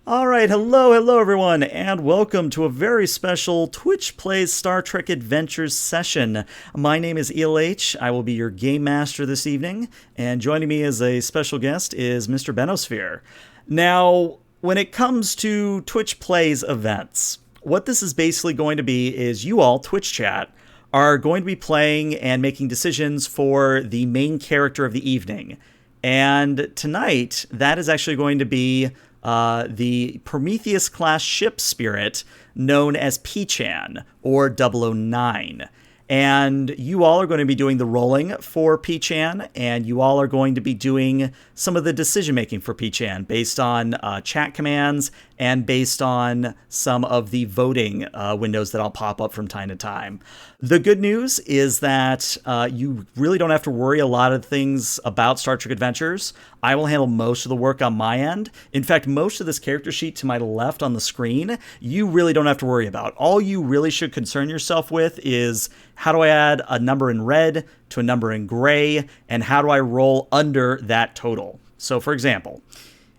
All right, hello everyone, and welcome to a very special Twitch Plays Star Trek Adventures session. My name is ELH. I will be your game master this evening, and joining me as a special guest is Mr. Benosphere. Now, when it comes to Twitch Plays events, what this is basically going to be is you all, Twitch chat, are going to be playing and making decisions for the main character of the evening. And tonight, that is actually going to be the Prometheus-class ship spirit known as P-Chan, or 009. And you all are going to be doing the rolling for P-Chan, and you all are going to be doing some of the decision-making for P-Chan based on chat commands and based on some of the voting windows that I'll pop up from time to time. The good news is that you really don't have to worry a lot of things about Star Trek Adventures. I will handle most of the work on my end. In fact, most of this character sheet to my left on the screen, you really don't have to worry about. All you really should concern yourself with is how do I add a number in red to a number in gray, and how do I roll under that total? So for example,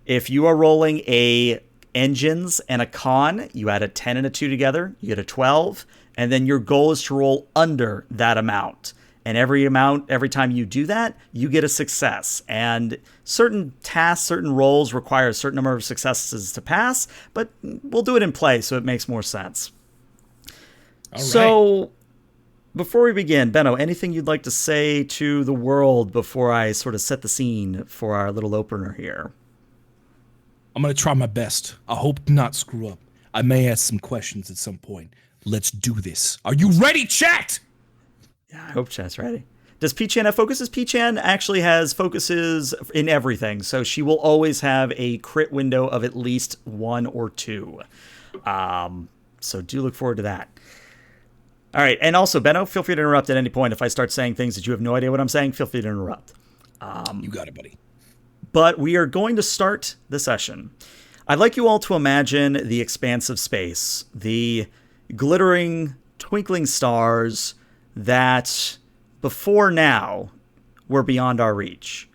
if you are rolling a engines and a con, you add a 10 and a 2 together, you get a 12, and then your goal is to roll under that amount. And every time you do that, you get a success. And certain tasks, certain roles require a certain number of successes to pass, but we'll do it in play so it makes more sense. All right. So before we begin, Benno, anything you'd like to say to the world before I sort of set the scene for our little opener here? I'm going to try my best. I hope to not screw up. I may ask some questions at some point. Let's do this. Are you ready, chat? Yeah, I hope chat's ready. Does P-Chan have focuses? P-Chan actually has focuses in everything, so she will always have a crit window of at least 1 or 2. So do look forward to that. All right, and also, Benno, feel free to interrupt at any point. If I start saying things that you have no idea what I'm saying, feel free to interrupt. You got it, buddy. But we are going to start the session. I'd like you all to imagine the expanse of space, the glittering, twinkling stars that before now were beyond our reach.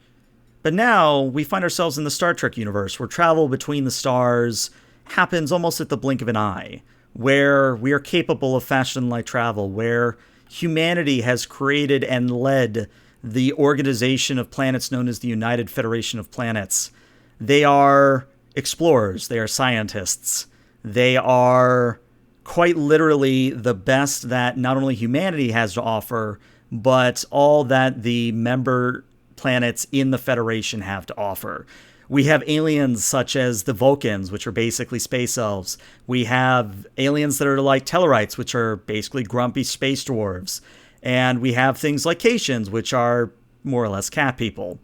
But now we find ourselves in the Star Trek universe where travel between the stars happens almost at the blink of an eye, where we are capable of faster-than-light travel, where humanity has created and led the organization of planets known as the United Federation of Planets. They are explorers, they are scientists, they are quite literally the best that not only humanity has to offer, but all that the member planets in the Federation have to offer. We have aliens such as the Vulcans, which are basically space elves. We have aliens that are like Tellarites, which are basically grumpy space dwarves. And we have things like Caitians, which are more or less cat people.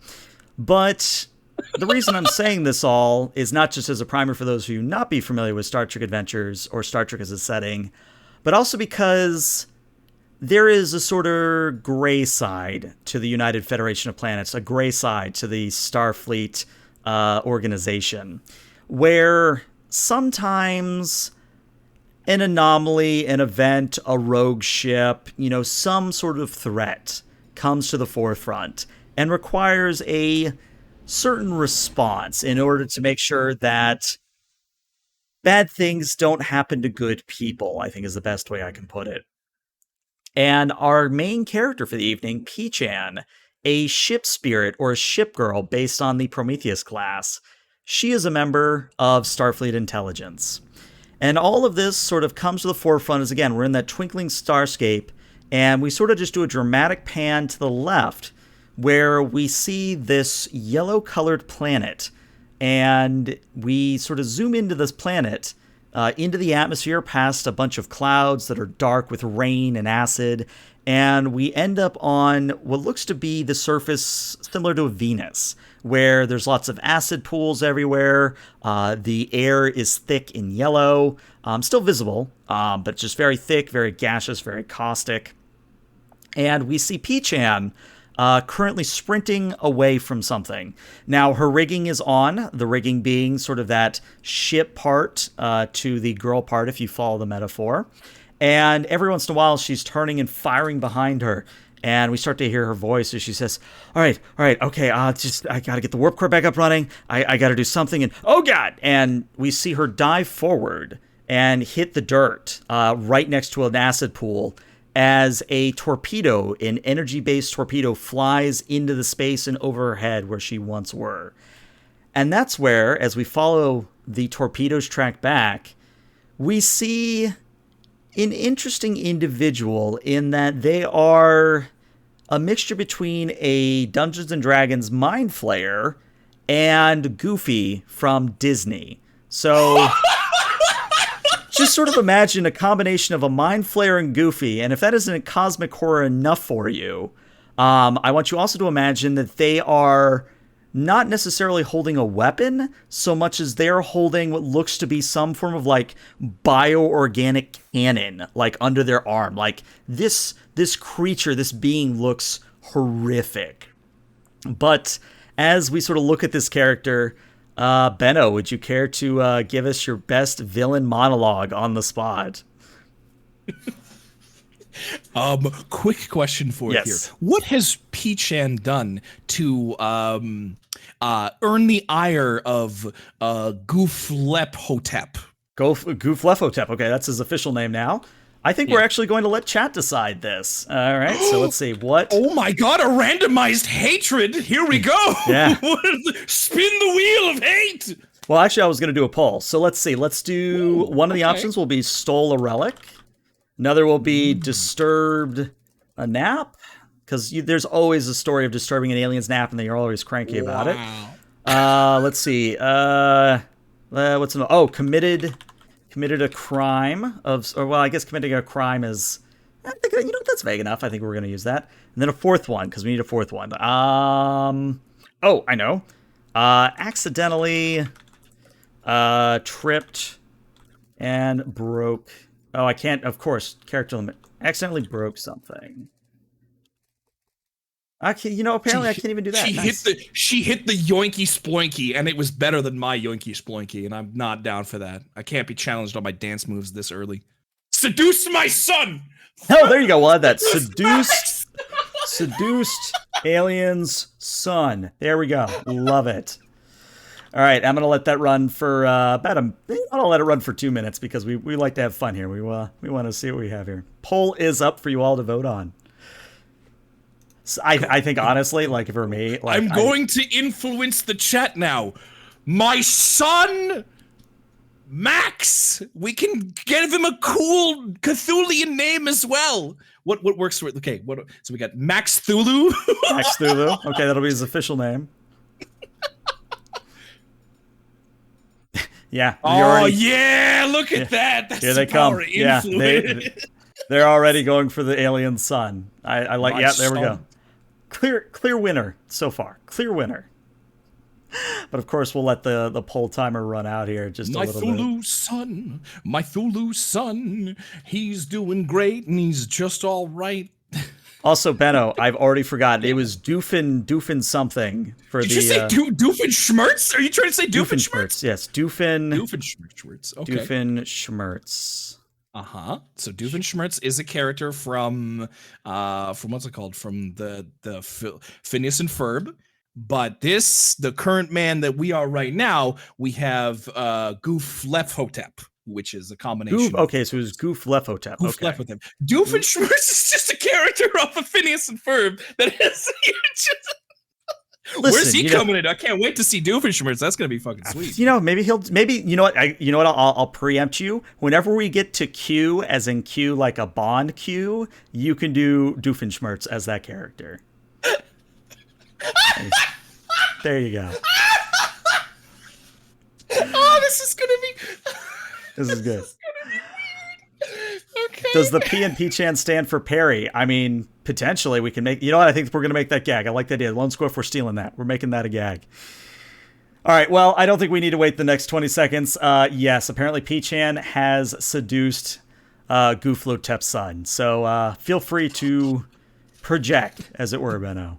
But the reason I'm saying this all is not just as a primer for those of you not be familiar with Star Trek Adventures or Star Trek as a setting, but also because there is a sort of gray side to the United Federation of Planets, a gray side to the Starfleet organization, where sometimes an anomaly, an event, a rogue ship, some sort of threat comes to the forefront and requires a certain response in order to make sure that bad things don't happen to good people, I think is the best way I can put it. And our main character for the evening, P-Chan, a ship spirit or a ship girl based on the Prometheus class, she is a member of Starfleet Intelligence. And all of this sort of comes to the forefront as, again, we're in that twinkling starscape, and we sort of just do a dramatic pan to the left where we see this yellow-colored planet, and we sort of zoom into this planet, into the atmosphere past a bunch of clouds that are dark with rain and acid, and we end up on what looks to be the surface similar to a Venus, where there's lots of acid pools everywhere. The air is thick and yellow, still visible, but just very thick, very gaseous, very caustic. And we see P-Chan currently sprinting away from something. Now, her rigging is on, the rigging being sort of that ship part to the girl part, if you follow the metaphor. And every once in a while, she's turning and firing behind her. And we start to hear her voice as she says, all right, okay, I got to get the warp core back up running. I got to do something. And oh, God. And we see her dive forward and hit the dirt right next to an acid pool as a torpedo, an energy-based torpedo, flies into the space and over her head where she once were. And that's where, as we follow the torpedo's track back, we see an interesting individual in that they are a mixture between a Dungeons & Dragons Mind Flayer and Goofy from Disney. So just sort of imagine a combination of a Mind Flayer and Goofy, and if that isn't cosmic horror enough for you, I want you also to imagine that they are not necessarily holding a weapon so much as they're holding what looks to be some form of like bioorganic cannon, like under their arm. Like this creature, this being looks horrific. But as we sort of look at this character, Benno, would you care to give us your best villain monologue on the spot? Quick question for you here. What has P-Chan done to earn the ire of Gooflephotep? Gooflephotep. Okay, that's his official name now. I think we're actually going to let chat decide this. All right, so let's see. What? Oh my God, a randomized hatred. Here we go. Yeah. Spin the wheel of hate. Well, actually, I was going to do a poll. So let's see. Let's do one of the options will be stole a relic. Another will be disturbed a nap, because there's always a story of disturbing an alien's nap, and they're always cranky about it. Let's see. Committed a crime I guess committing a crime is, I think, that's vague enough. I think we're going to use that. And then a fourth one, because we need a fourth one. I know. Accidentally tripped and broke. Oh, I can't, of course, character limit. Accidentally broke something. Apparently I can't even do that. She hit the yoinky sploinky, and it was better than my yoinky sploinky, and I'm not down for that. I can't be challenged on my dance moves this early. Seduce my son! Oh, there you go. We'll add that. Seduced alien's son. There we go. Love it. All right, I'm gonna let that run for I'll let it run for 2 minutes because we like to have fun here. We want to see what we have here. Poll is up for you all to vote on. So I think honestly, like if it were me, like I'm going to influence the chat now. My son, Max. We can give him a cool Cthulian name as well. What works for it? Okay, so we got Max Thulu. Max Thulu. Okay, that'll be his official name. Yeah. Yeah! Look at that. That's here they come. Yeah, they're already going for the alien son. I like. Yeah, there we go. Clear winner so far. Clear winner. But of course, we'll let the poll timer run out here just a little bit. My Thulu son, he's doing great and he's just all right. Also, Benno, I've already forgotten. It was Doofin something for Did you say Doofenshmirtz? Are you trying to say Doofenshmirtz? Yes, Doofenshmirtz. Okay. Doofenshmirtz. So Doofenshmirtz is a character from what's it called? From the Phineas and Ferb. But the current man that we are right now, we have Gooflephotep, which is a combination. Okay, so it was Gooflephotep. Gooflephotep. Doofenshmirtz is just a character off of Phineas and Ferb that is Listen, where's he coming in? I can't wait to see Doofenshmirtz. That's gonna be fucking sweet. Maybe you know what? I'll preempt you. Whenever we get to Q, as in Q, like a Bond Q, you can do Doofenshmirtz as that character. There you go. Oh, this is gonna be. This is good. This is gonna be weird. Okay. Does the P and P-Chan stand for Perry? I mean, potentially we can make. You know what? I think we're gonna make that gag. I like the idea. Lone Squiff, we're stealing that. We're making that a gag. All right. Well, I don't think we need to wait the next 20 seconds. Yes, apparently P-Chan has seduced Gooflephotep's son. So feel free to project, as it were, Benno.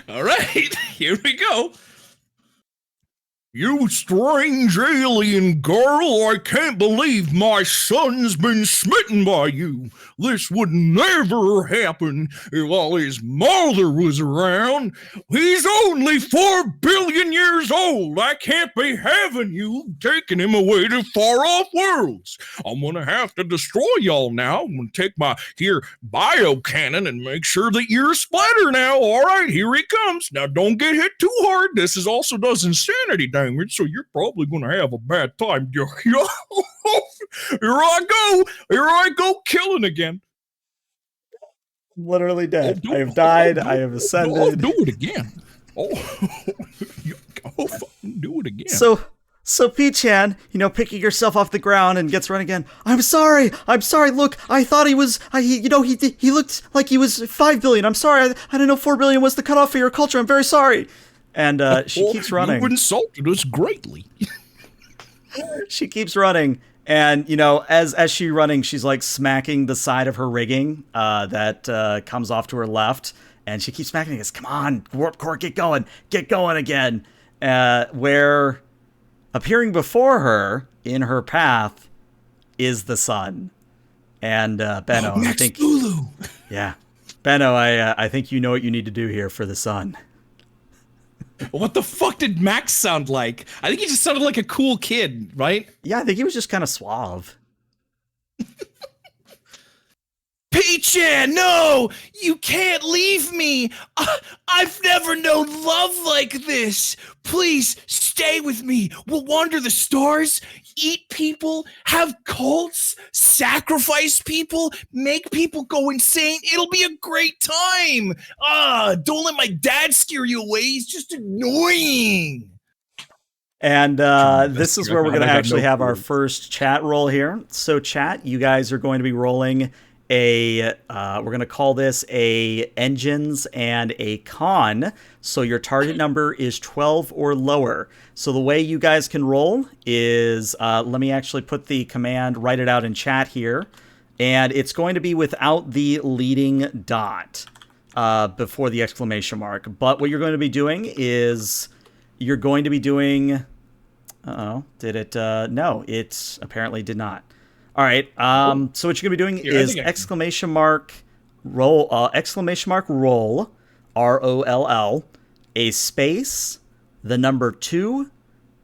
All right, here we go. You strange alien girl, I can't believe my son's been smitten by you. This would never happen while his mother was around. He's only 4 billion years old. I can't be having you taking him away to far-off worlds. I'm gonna have to destroy y'all now. I'm gonna take my here bio-cannon and make sure that you're a splatter now. All right, here he comes. Now don't get hit too hard. This is also does insanity damage, so you're probably gonna have a bad time. Here I go killing again. I'm literally dead. I have died. I have ascended. I'll do it again. Oh, fucking do it again. So P-Chan, picking herself off the ground and gets run again. I'm sorry. Look, I thought he was, he looked like he was 5 billion. I'm sorry. I didn't know 4 billion was the cutoff for your culture. I'm very sorry. And she keeps running. You insulted us greatly. She keeps running. And, as she's running, she's like smacking the side of her rigging that comes off to her left. And she keeps smacking it. Goes, come on, warp core, get going again. Where appearing before her in her path is the sun. And Benno, I think, Lulu. Yeah, Benno, I think you know what you need to do here for the sun. What the fuck did Max sound like? I think he just sounded like a cool kid, right? Yeah, I think he was just kind of suave. P-Chan, no! You can't leave me! I've never known love like this! Please, stay with me! We'll wander the stars, eat people, have cults, sacrifice people, make people go insane. It'll be a great time! Don't let my dad scare you away. He's just annoying! And this is where we're going to actually have our first chat roll here. So chat, you guys are going to be rolling we're going to call this a engines and a con. So your target number is 12 or lower. So the way you guys can roll is, let me actually put the command, write it out in chat here. And it's going to be without the leading dot before the exclamation mark. But what you're going to be doing is you're going to be doing, did it? No, it apparently did not. All right. So what you're gonna be doing is exclamation mark roll, ROLL, a space, the number 2,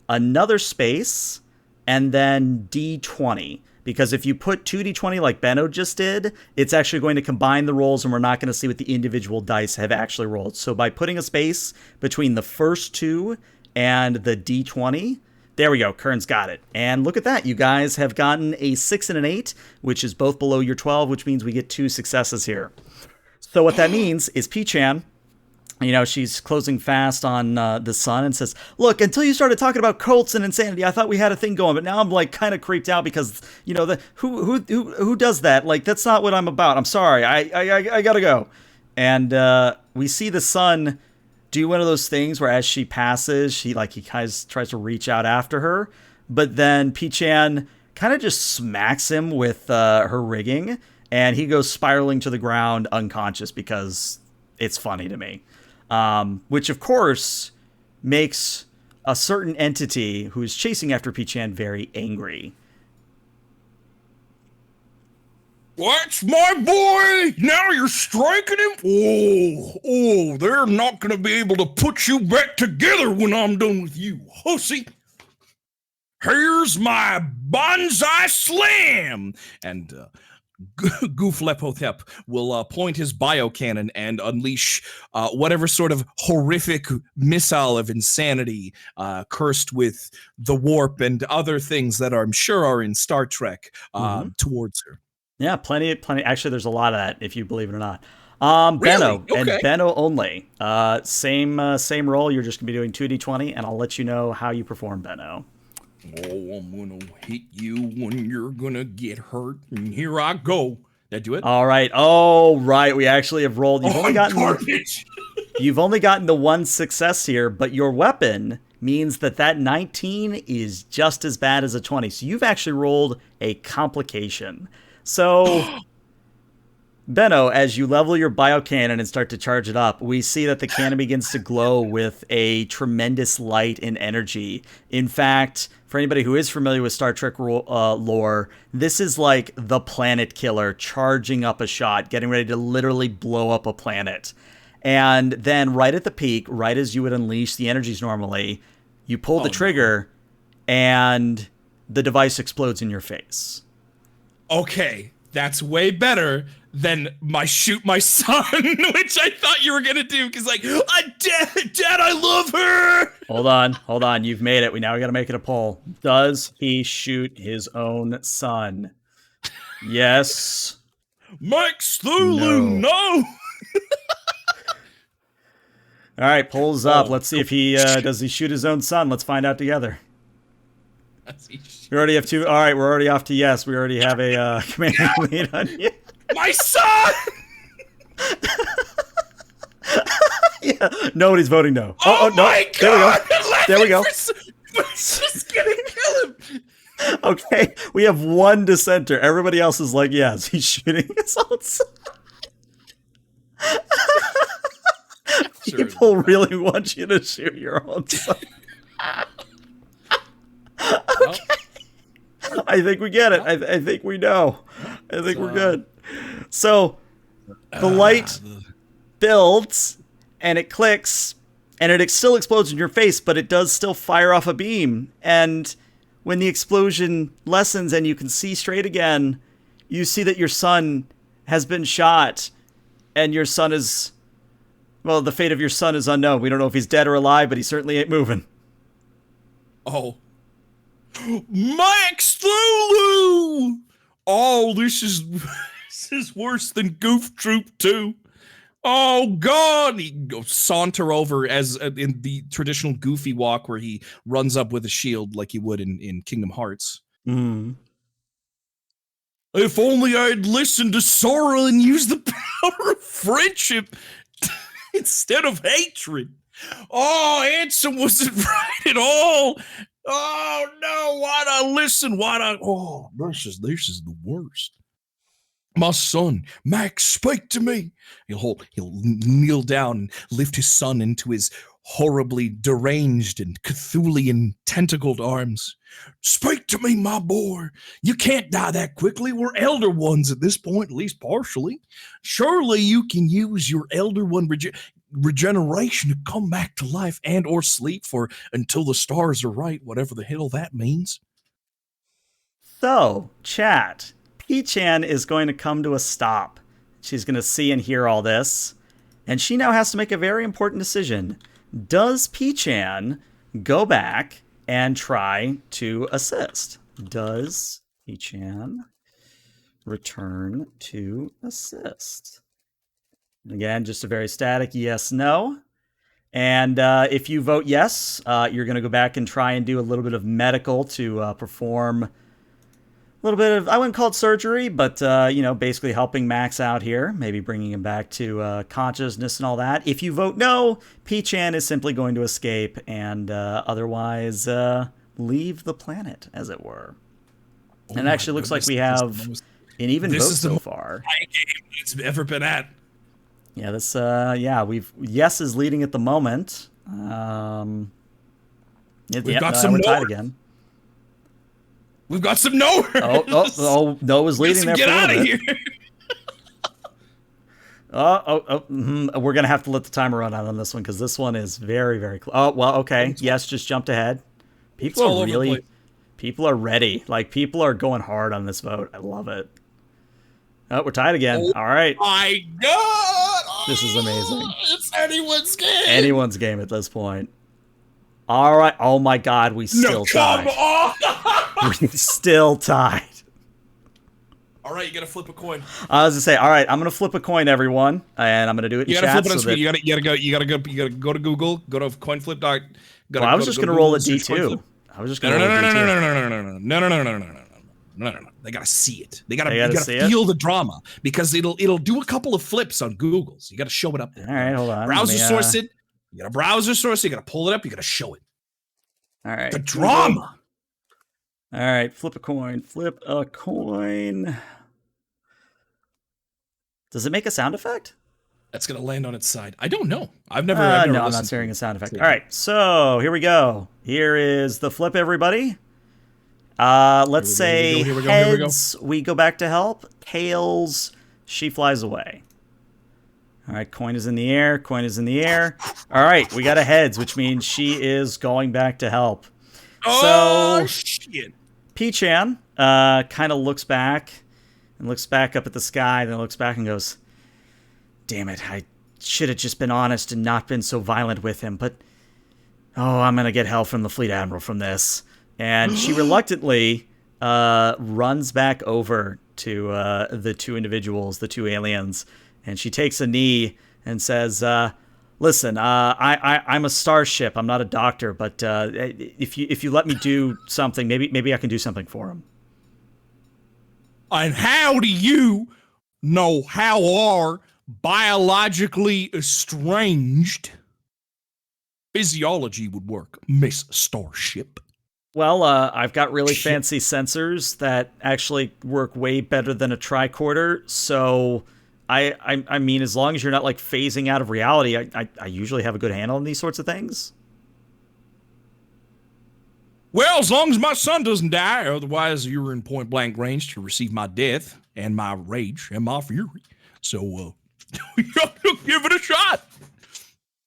another space, and then D20. Because if you put 2D20 like Benno just did, it's actually going to combine the rolls, and we're not going to see what the individual dice have actually rolled. So by putting a space between the first 2 and the D20. There we go. Kern's got it. And look at that. You guys have gotten a 6 and an 8, which is both below your 12, which means we get 2 successes here. So what that means is P-Chan, she's closing fast on the sun and says, look, until you started talking about cults and insanity, I thought we had a thing going, but now I'm like kind of creeped out because, who does that? Like, that's not what I'm about. I'm sorry. I gotta go. And we see the sun do one of those things where as she passes, he kind of tries to reach out after her, but then P-Chan kind of just smacks him with her rigging, and he goes spiraling to the ground unconscious because it's funny to me. Which, of course, makes a certain entity who is chasing after P-Chan very angry. That's my boy! Now you're striking him? Oh, they're not gonna be able to put you back together when I'm done with you, hussy! Here's my bonsai slam! And Gooflepotep will point his biocannon and unleash whatever sort of horrific missile of insanity cursed with the warp and other things that I'm sure are in Star Trek towards her. Yeah, plenty. Actually, there's a lot of that, if you believe it or not. Really? Benno, Okay. And Benno only. Same roll. You're just going to be doing 2d20, and I'll let you know how you perform, Benno. Oh, I'm going to hit you when you're going to get hurt, and here I go. That do it? All right. Oh, right. We actually have rolled. You've only gotten garbage. You've only gotten the 1 success here, but your weapon means that 19 is just as bad as a 20. So you've actually rolled a complication. So Benno, as you level your biocannon and start to charge it up, we see that the cannon begins to glow with a tremendous light and energy. In fact, for anybody who is familiar with Star Trek lore, this is like the planet killer charging up a shot, getting ready to literally blow up a planet. And then right at the peak, right as you would unleash the energies normally, you pull the trigger and the device explodes in your face. Okay, that's way better than my shoot my son, which I thought you were gonna do, because like, Dad, I love her. Hold on, you've made it. We gotta make it a poll. Does he shoot his own son? Yes. Max Thulu, no. All right, polls up. Let's see if he does he shoot his own son. Let's find out together. We already have two. All right, we're already off to yes. We already have a commanding lead on you. My son! Yeah, nobody's voting no. Oh no! My God. There we go. Just gonna kill him. Okay, we have one dissenter. Everybody else is like, yes, he's shooting his own son. People really want you to shoot your own son. Okay. I think we get it. I think we know. I think we're good. So the light builds and it clicks and it still explodes in your face, but it does still fire off a beam. And when the explosion lessens and you can see straight again, you see that your son has been shot and your son is, well, the fate of your son is unknown. We don't know if he's dead or alive, but he certainly ain't moving. Oh. Max Thulu! Oh, this is worse than Goof Troop 2. Oh, God! He goes saunter over as in the traditional Goofy walk where he runs up with a shield like he would in Kingdom Hearts. Mm. If only I'd listened to Sora and used the power of friendship instead of hatred. Oh, Ansem wasn't right at all. Oh no! Why'd I listen? Oh, this is the worst. My son, Max, speak to me. He'll kneel down and lift his son into his horribly deranged and Cthulian tentacled arms. Speak to me, my boy. You can't die that quickly. We're elder ones at this point, at least partially. Surely you can use your elder one regeneration to come back to life and or sleep for until the stars are right, whatever the hell that means. So, chat, P-Chan is going to come to a stop. She's going to see and hear all this, and she now has to make a very important decision. Does P-Chan go back and try to assist? Does P-Chan return to assist? Again, just a very static yes, no. And if you vote yes, you're going to go back and try and do a little bit of medical to perform a little bit of, I wouldn't call it surgery, but, basically helping Max out here, maybe bringing him back to consciousness and all that. If you vote no, P-Chan is simply going to escape and otherwise leave the planet, as it were. And it actually looks like we have an even vote so far. This is the game it's ever been at. Yeah, this, yes is leading at the moment. We've got some we're tied again. We've got some nowhere. No is leading there for a little bit. Get out of here. We're going to have to let the timer run out on this one because this one is very, very close. Oh, well, okay. Yes, just jumped ahead. People are ready. Like, people are going hard on this vote. I love it. Oh, we're tied again. All right. My God. This is amazing. It's anyone's game. Anyone's game at this point. All right. Oh, my God. We still tied. We're still tied. All right, you gotta flip a coin. I was gonna say, all right, I'm gonna flip a coin, everyone, and I'm gonna do it in chat. You gotta flip it on screen. You gotta go to Google, go to coinflip. I was just gonna roll a D2. I was just gonna roll a D2. No. They gotta see it. They gotta feel the drama because it'll do a couple of flips on Google. So you gotta show it up there. All right, hold on. Browser source it. You gotta browser source it. You gotta pull it up. You gotta show it. All right. The drama. All right, flip a coin. Flip a coin. Does it make a sound effect? That's gonna land on its side. I don't know. I've never No, I'm not listened hearing to a sound effect. it. All right, so here we go. Here is the flip, everybody. Let's say heads, we go back to help. Tails, she flies away. All right, coin is in the air. Coin is in the air. All right, we got a heads, which means she is going back to help. Oh, shit. P-Chan kind of looks back and looks back up at the sky, then looks back and goes, damn it, I should have just been honest and not been so violent with him, but I'm going to get hell from the Fleet Admiral from this. And she reluctantly runs back over to the two individuals, the two aliens, and she takes a knee and says, listen, I'm a starship. I'm not a doctor, but if you let me do something, maybe I can do something for him. And how do you know how our biologically estranged physiology would work, Miss Starship? Well, I've got really fancy sensors that actually work way better than a tricorder, so I mean, as long as you're not like phasing out of reality, I usually have a good handle on these sorts of things. Well, as long as my son doesn't die, otherwise you're in point blank range to receive my death and my rage and my fury. So, give it a shot.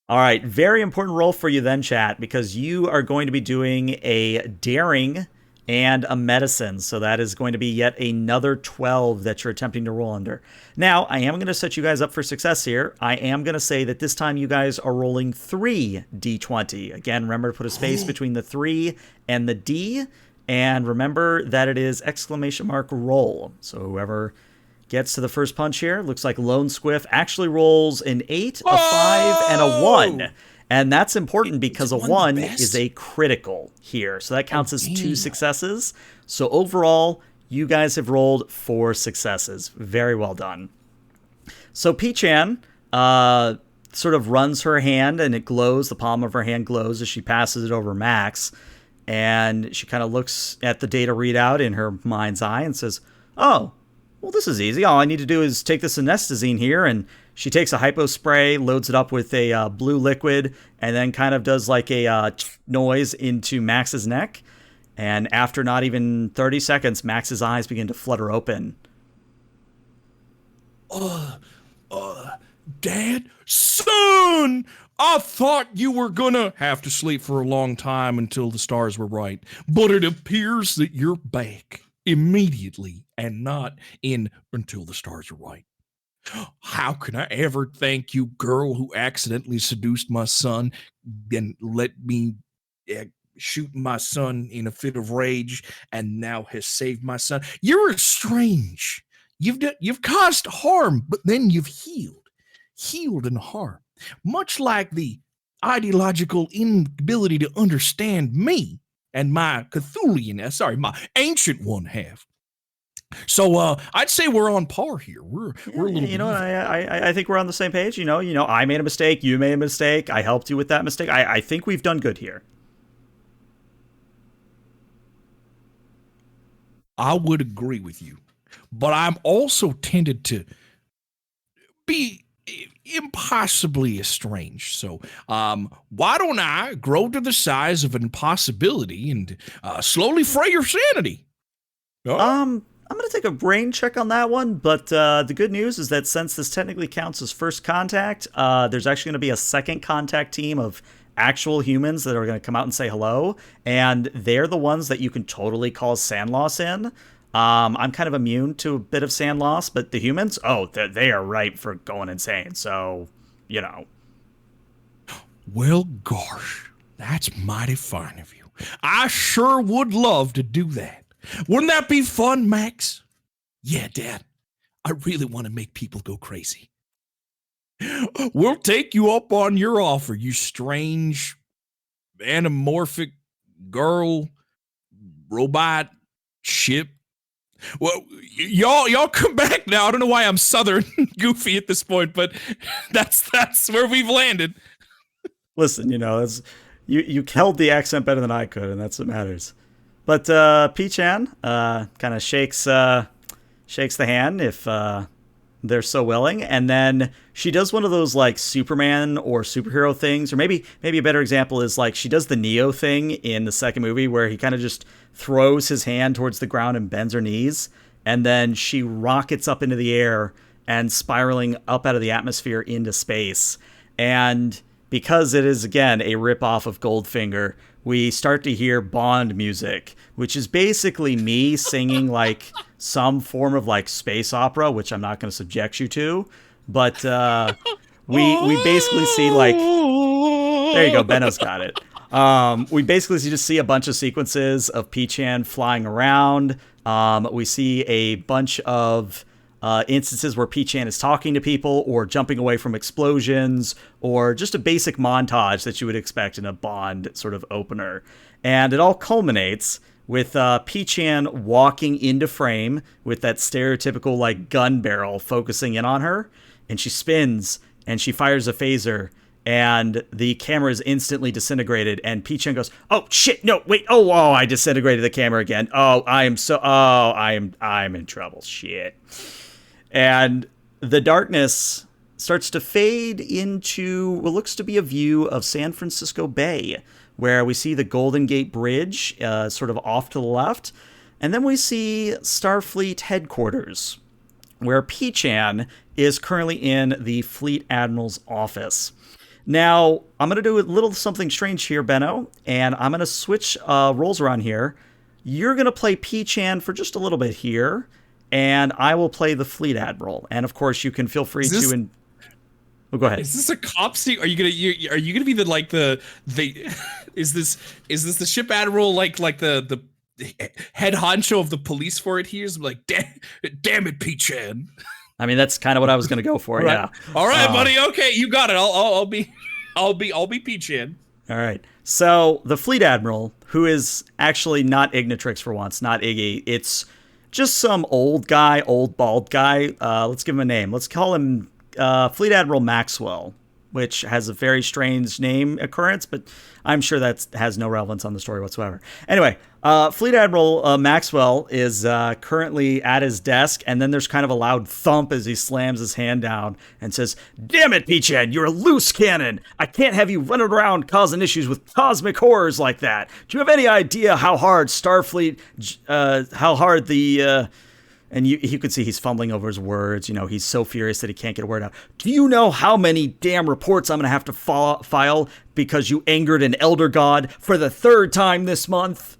All right, very important role for you then, chat, because you are going to be doing a daring and a medicine. So that is going to be yet another 12 that you're attempting to roll under. Now, I am going to set you guys up for success here. I am going to say that this time you guys are rolling 3 D20. Again, remember to put a space between the 3 and the D. And remember that it is ! roll. So whoever gets to the first punch here, looks like Lone Squiff actually rolls an 8, a 5, and a 1. And that's important because a 1 is a critical here. So that counts as 2 successes. So overall, you guys have rolled 4 successes. Very well done. So P-Chan sort of runs her hand and it glows. The palm of her hand glows as she passes it over Max. And she kind of looks at the data readout in her mind's eye and says, oh, well, this is easy. All I need to do is take this anestazine here, and she takes a hypo spray, loads it up with a blue liquid, and then kind of does like a noise into Max's neck. And after not even 30 seconds, Max's eyes begin to flutter open. Dad? Son! I thought you were gonna have to sleep for a long time until the stars were right, but it appears that you're back immediately and not in until the stars are right. How can I ever thank you, girl who accidentally seduced my son and let me shoot my son in a fit of rage and now has saved my son? You're strange. You've caused harm, but then you've healed and harm. Much like the ideological inability to understand me and my my ancient one have. So I'd say we're on par here. We're a little. You know what? I think we're on the same page. You know, I made a mistake. You made a mistake. I helped you with that mistake. I think we've done good here. I would agree with you, but I'm also tended to be impossibly estranged. So why don't I grow to the size of an impossibility and slowly fray your sanity? I'm going to take a brain check on that one, but the good news is that since this technically counts as first contact, there's actually going to be a second contact team of actual humans that are going to come out and say hello, and they're the ones that you can totally cause sand loss in. I'm kind of immune to a bit of sand loss, but the humans, they are ripe for going insane, so, you know. Well, gosh, that's mighty fine of you. I sure would love to do that. Wouldn't that be fun, Max? Yeah, Dad. I really want to make people go crazy. We'll take you up on your offer, you strange, anamorphic girl, robot, ship. Well, y'all come back now. I don't know why I'm Southern goofy at this point, but that's where we've landed. Listen, you held the accent better than I could, and that's what matters. But P-Chan kind of shakes the hand. If they're so willing. And then she does one of those like Superman or superhero things, or maybe a better example is like she does the Neo thing in the second movie where he kind of just throws his hand towards the ground and bends her knees, and then she rockets up into the air and spiraling up out of the atmosphere into space. And because it is, again, a ripoff of Goldfinger, we start to hear Bond music, which is basically me singing like some form of like space opera, which I'm not going to subject you to. But we basically see like, there you go, Benno's got it. We basically just see a bunch of sequences of P-Chan flying around. We see a bunch of instances where P-Chan is talking to people or jumping away from explosions, or just a basic montage that you would expect in a Bond sort of opener. And it all culminates with P-Chan walking into frame with that stereotypical like gun barrel focusing in on her, and she spins and she fires a phaser, and the camera is instantly disintegrated, and P-Chan goes, "Oh shit, no, wait, oh, I disintegrated the camera again. I'm in trouble, shit." And the darkness starts to fade into what looks to be a view of San Francisco Bay, where we see the Golden Gate Bridge sort of off to the left. And then we see Starfleet headquarters, where P-Chan is currently in the Fleet Admiral's office. Now, I'm going to do a little something strange here, Benno, and I'm going to switch roles around here. You're going to play P-Chan for just a little bit here, and I will play the Fleet Admiral. And of course, you can feel free to. Oh, go ahead. Is this a cop scene? Are you gonna be the is this the ship admiral like the head honcho of the police for it here? Is like, damn it, P-Chan. I mean, that's kind of what I was gonna go for. Right. Yeah. All right, buddy. Okay, you got it. I'll be P-Chan. All right. So the Fleet Admiral, who is actually not Ignitrix for once, not Iggy. It's just some old bald guy. Let's give him a name. Let's call him Fleet Admiral Maxwell, which has a very strange name occurrence, but I'm sure that has no relevance on the story whatsoever. Anyway, Fleet Admiral Maxwell is currently at his desk, and then there's kind of a loud thump as he slams his hand down and says, "Damn it, P-Chan, you're a loose cannon. I can't have you running around causing issues with cosmic horrors like that. Do you have any idea how hard Starfleet, and you could see he's fumbling over his words. You know, he's so furious that he can't get a word out. Do you know how many damn reports I'm going to have to file because you angered an elder god for the third time this month?"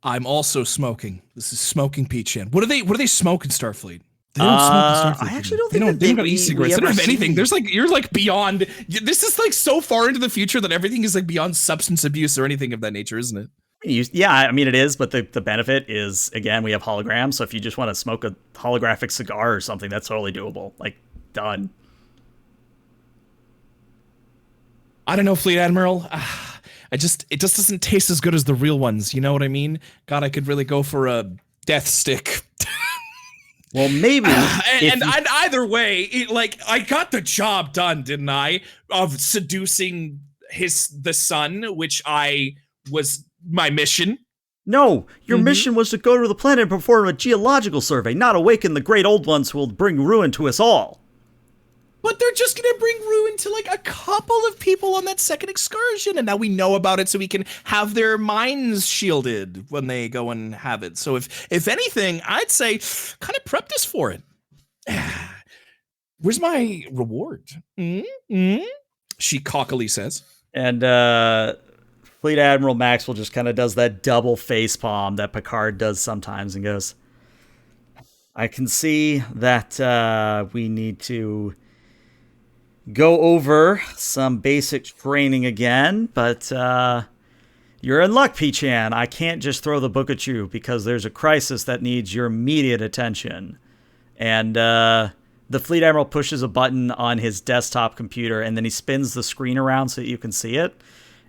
I'm also smoking. This is smoking P-Chan. What are they smoking, Starfleet? They don't smoke in Starfleet. I actually don't think they don't got e-cigarettes. They don't have anything. There's like, you're like beyond. This is like so far into the future that everything is like beyond substance abuse or anything of that nature, isn't it? Yeah, I mean, it is, but the benefit is, again, we have holograms, so if you just want to smoke a holographic cigar or something, that's totally doable. Like, done. I don't know, Fleet Admiral. It just doesn't taste as good as the real ones, you know what I mean? God, I could really go for a death stick. Well, maybe. And either way, I got the job done, didn't I? Of seducing the son, which was my mission. No, your mission was to go to the planet and perform a geological survey, not awaken the great old ones who will bring ruin to us all. But they're just going to bring ruin to like a couple of people on that second excursion, and now we know about it so we can have their minds shielded when they go and have it. So if anything, I'd say kind of prep this for it. Where's my reward? She cockily says. And Fleet Admiral Maxwell just kind of does that double facepalm that Picard does sometimes and goes, "I can see that we need to go over some basic training again, but you're in luck, P-Chan. I can't just throw the book at you because there's a crisis that needs your immediate attention." And the Fleet Admiral pushes a button on his desktop computer, and then he spins the screen around so that you can see it.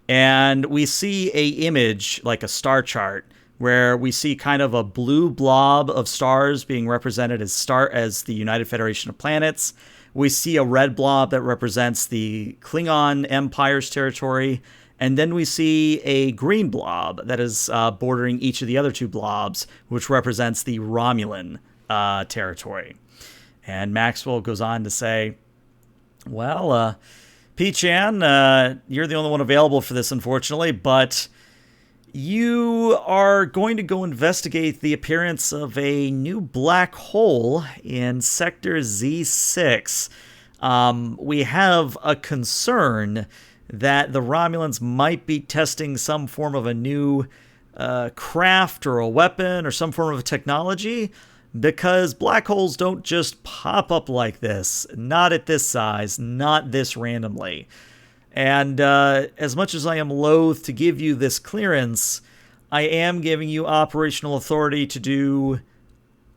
And we see a image, like a star chart, where we see kind of a blue blob of stars being represented as the United Federation of Planets. We see a red blob that represents the Klingon Empire's territory. And then we see a green blob that is bordering each of the other two blobs, which represents the Romulan territory. And Maxwell goes on to say, well, P-Chan, you're the only one available for this, unfortunately, but you are going to go investigate the appearance of a new black hole in Sector Z6. We have a concern that the Romulans might be testing some form of a new craft or a weapon or some form of technology, because black holes don't just pop up like this. Not at this size, not this randomly. And as much as I am loath to give you this clearance, I am giving you operational authority to do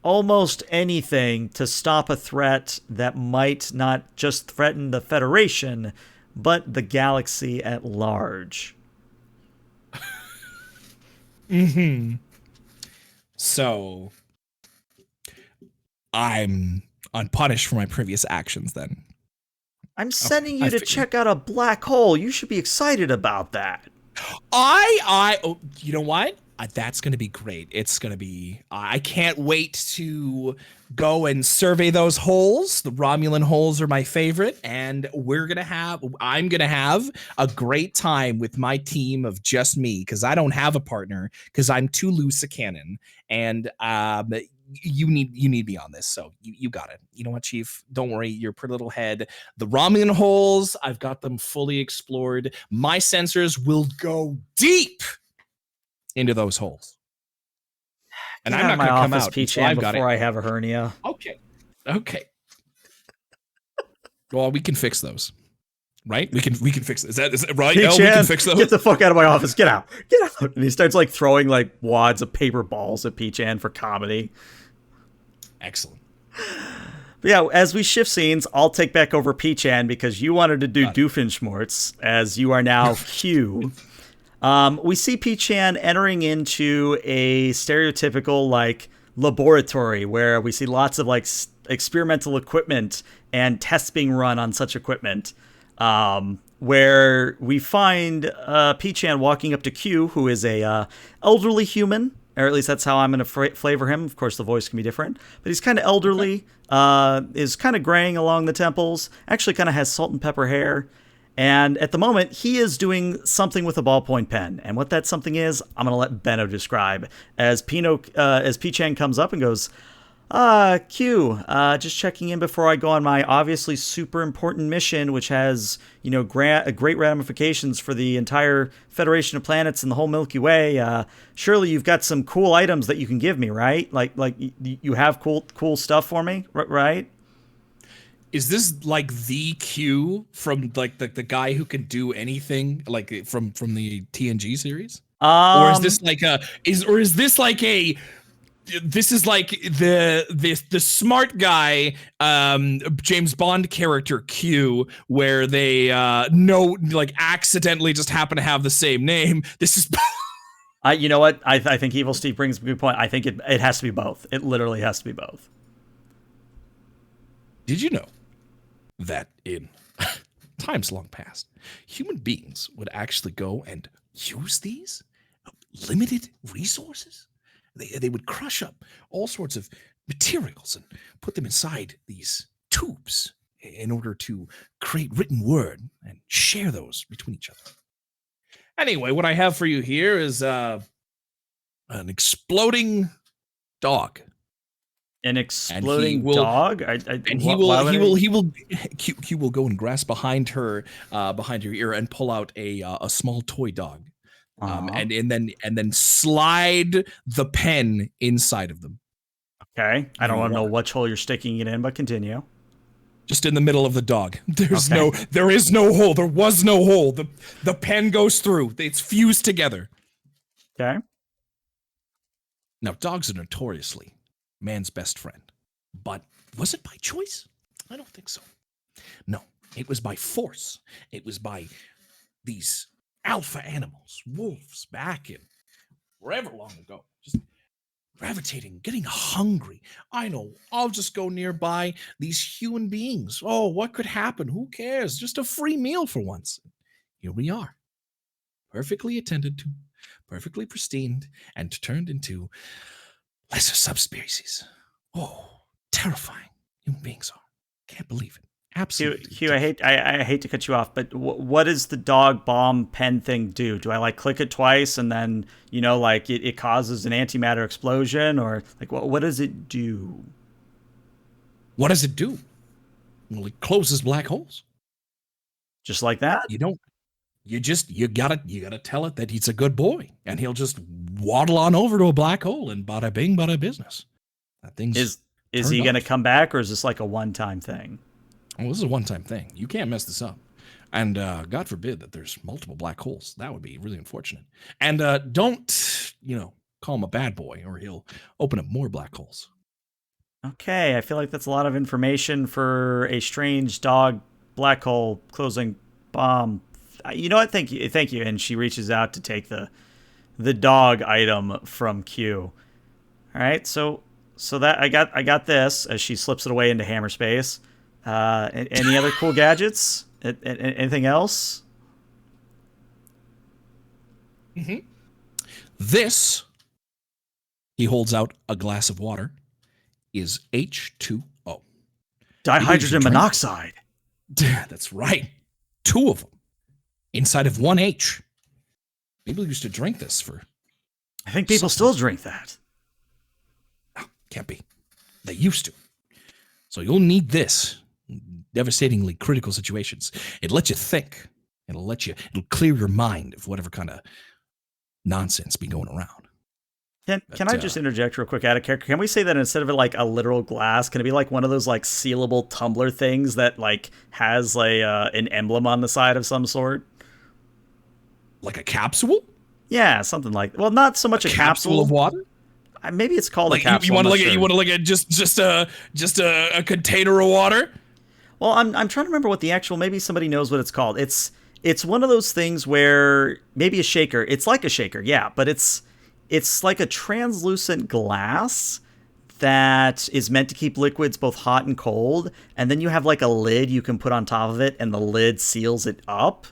almost anything to stop a threat that might not just threaten the Federation, but the galaxy at large. So I'm unpunished for my previous actions then. I'm sending you to check out a black hole. You should be excited about that. Oh, you know what? That's going to be great. It's going to be, I can't wait to go and survey those holes. The Romulan holes are my favorite, and I'm going to have a great time with my team of just me, because I don't have a partner, because I'm too loose a cannon, and you need me on this, so you got it. You know what, Chief? Don't worry, your pretty little head. The Romulan holes, I've got them fully explored. My sensors will go deep into those holes, and I'm not going to come out P-Chan, before I have a hernia. Okay. Well, we can fix those, right? We can fix this. Is that right? P-Chan, we can fix those. Get the fuck out of my office. Get out. And he starts like throwing like wads of paper balls at P-Chan for comedy. Excellent. But yeah, as we shift scenes, I'll take back over P-Chan because you wanted to do Doofenshmirtz, as you are now Q. We see P-Chan entering into a stereotypical like laboratory where we see lots of like experimental equipment and tests being run on such equipment. Where we find P-Chan walking up to Q, who is a elderly human, or at least that's how I'm going to flavor him. Of course, the voice can be different, but he's kind of elderly, is kind of graying along the temples, actually kind of has salt and pepper hair. And at the moment, he is doing something with a ballpoint pen. And what that something is, I'm going to let Benno describe. As P-Chan comes up and goes, Q, just checking in before I go on my obviously super important mission, which has, great ramifications for the entire Federation of Planets and the whole Milky Way. Surely you've got some cool items that you can give me, right? Like you have cool stuff for me, right? Is this like the Q from like the guy who can do anything, like from the TNG series? Or is this like this is like the smart guy James Bond character Q, where they accidentally just happen to have the same name? This is you know what? I think Evil Steve brings a good point. I think it has to be both. It literally has to be both. Did you know that in times long past, human beings would actually go and use these limited resources? They would crush up all sorts of materials and put them inside these tubes in order to create written word and share those between each other. Anyway, what I have for you here is an exploding dog. An exploding dog? Q will go and grasp behind her ear and pull out a small toy dog. And then slide the pen inside of them. Okay. I don't want to know which hole you're sticking it in, but continue. Just in the middle of the dog. There is no hole. There was no hole. The pen goes through. It's fused together. Okay. Now, dogs are notoriously man's best friend. But was it by choice? I don't think so. No, it was by force. It was by these alpha animals, wolves, back in forever long ago, just gravitating, getting hungry. I know, I'll just go nearby these human beings. Oh, what could happen? Who cares? Just a free meal for once. Here we are. perfectly attended to, perfectly pristine, and turned into lesser subspecies. Oh, terrifying human beings are. Can't believe it. Absolutely. Hugh, I hate to cut you off, but what does the dog bomb pen thing do? Do I like click it twice and then like it causes an antimatter explosion, or like what does it do? What does it do? Well, it closes black holes. Just like that? You gotta tell it that he's a good boy, and he'll just waddle on over to a black hole and bada bing, bada business. That thing's is he gonna come back, or is this like a one-time thing? Oh, this is a one-time thing. You can't mess this up. And God forbid that there's multiple black holes. That would be really unfortunate. And don't, call him a bad boy, or he'll open up more black holes. Okay, I feel like that's a lot of information for a strange dog black hole closing bomb. You know what? Thank you. And she reaches out to take the dog item from Q. All right, so that I got this as she slips it away into hammer space. Any other cool gadgets? Anything else? Mm-hmm. This, he holds out a glass of water, is H2O. Dihydrogen monoxide. That's right. 2 of them inside of 1 H. People used to drink this for... I think people still drink that. No, can't be. They used to. So you'll need this in devastatingly critical situations. It'll let you think. It'll clear your mind of whatever kind of nonsense be going around. Can I just interject real quick out of character? Can we say that instead of it like a literal glass, can it be like one of those like sealable tumbler things that like has an emblem on the side of some sort? Like a capsule? Yeah, something like. Well, not so much a capsule of water. Maybe it's called like a capsule. You want to look at just a container of water? Well, I'm trying to remember what the actual. Maybe somebody knows what it's called. It's one of those things where maybe a shaker. It's like a shaker, yeah, but it's like a translucent glass that is meant to keep liquids both hot and cold, and then you have like a lid you can put on top of it, and the lid seals it up.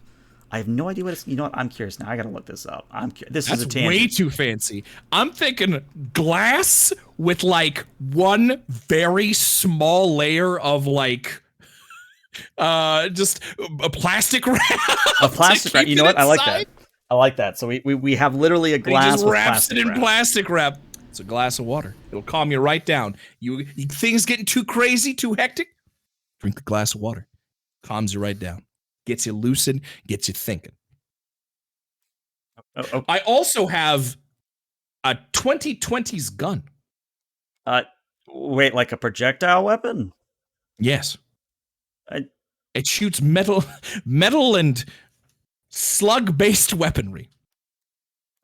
I have no idea what it's... You know what? I'm curious now. I gotta look this up. This is a tangent. Way too fancy. I'm thinking glass with like one very small layer of like... just a plastic wrap. A plastic wrap. You know what? I like that. I like that. So we have literally a glass with plastic wrap. He just wraps it in plastic wrap. It's a glass of water. It'll calm you right down. You things getting too crazy, too hectic? Drink the glass of water. Calms you right down. Gets you lucid, gets you thinking. Okay. I also have a 2020s gun. Wait, like a projectile weapon? Yes. It shoots metal and slug-based weaponry.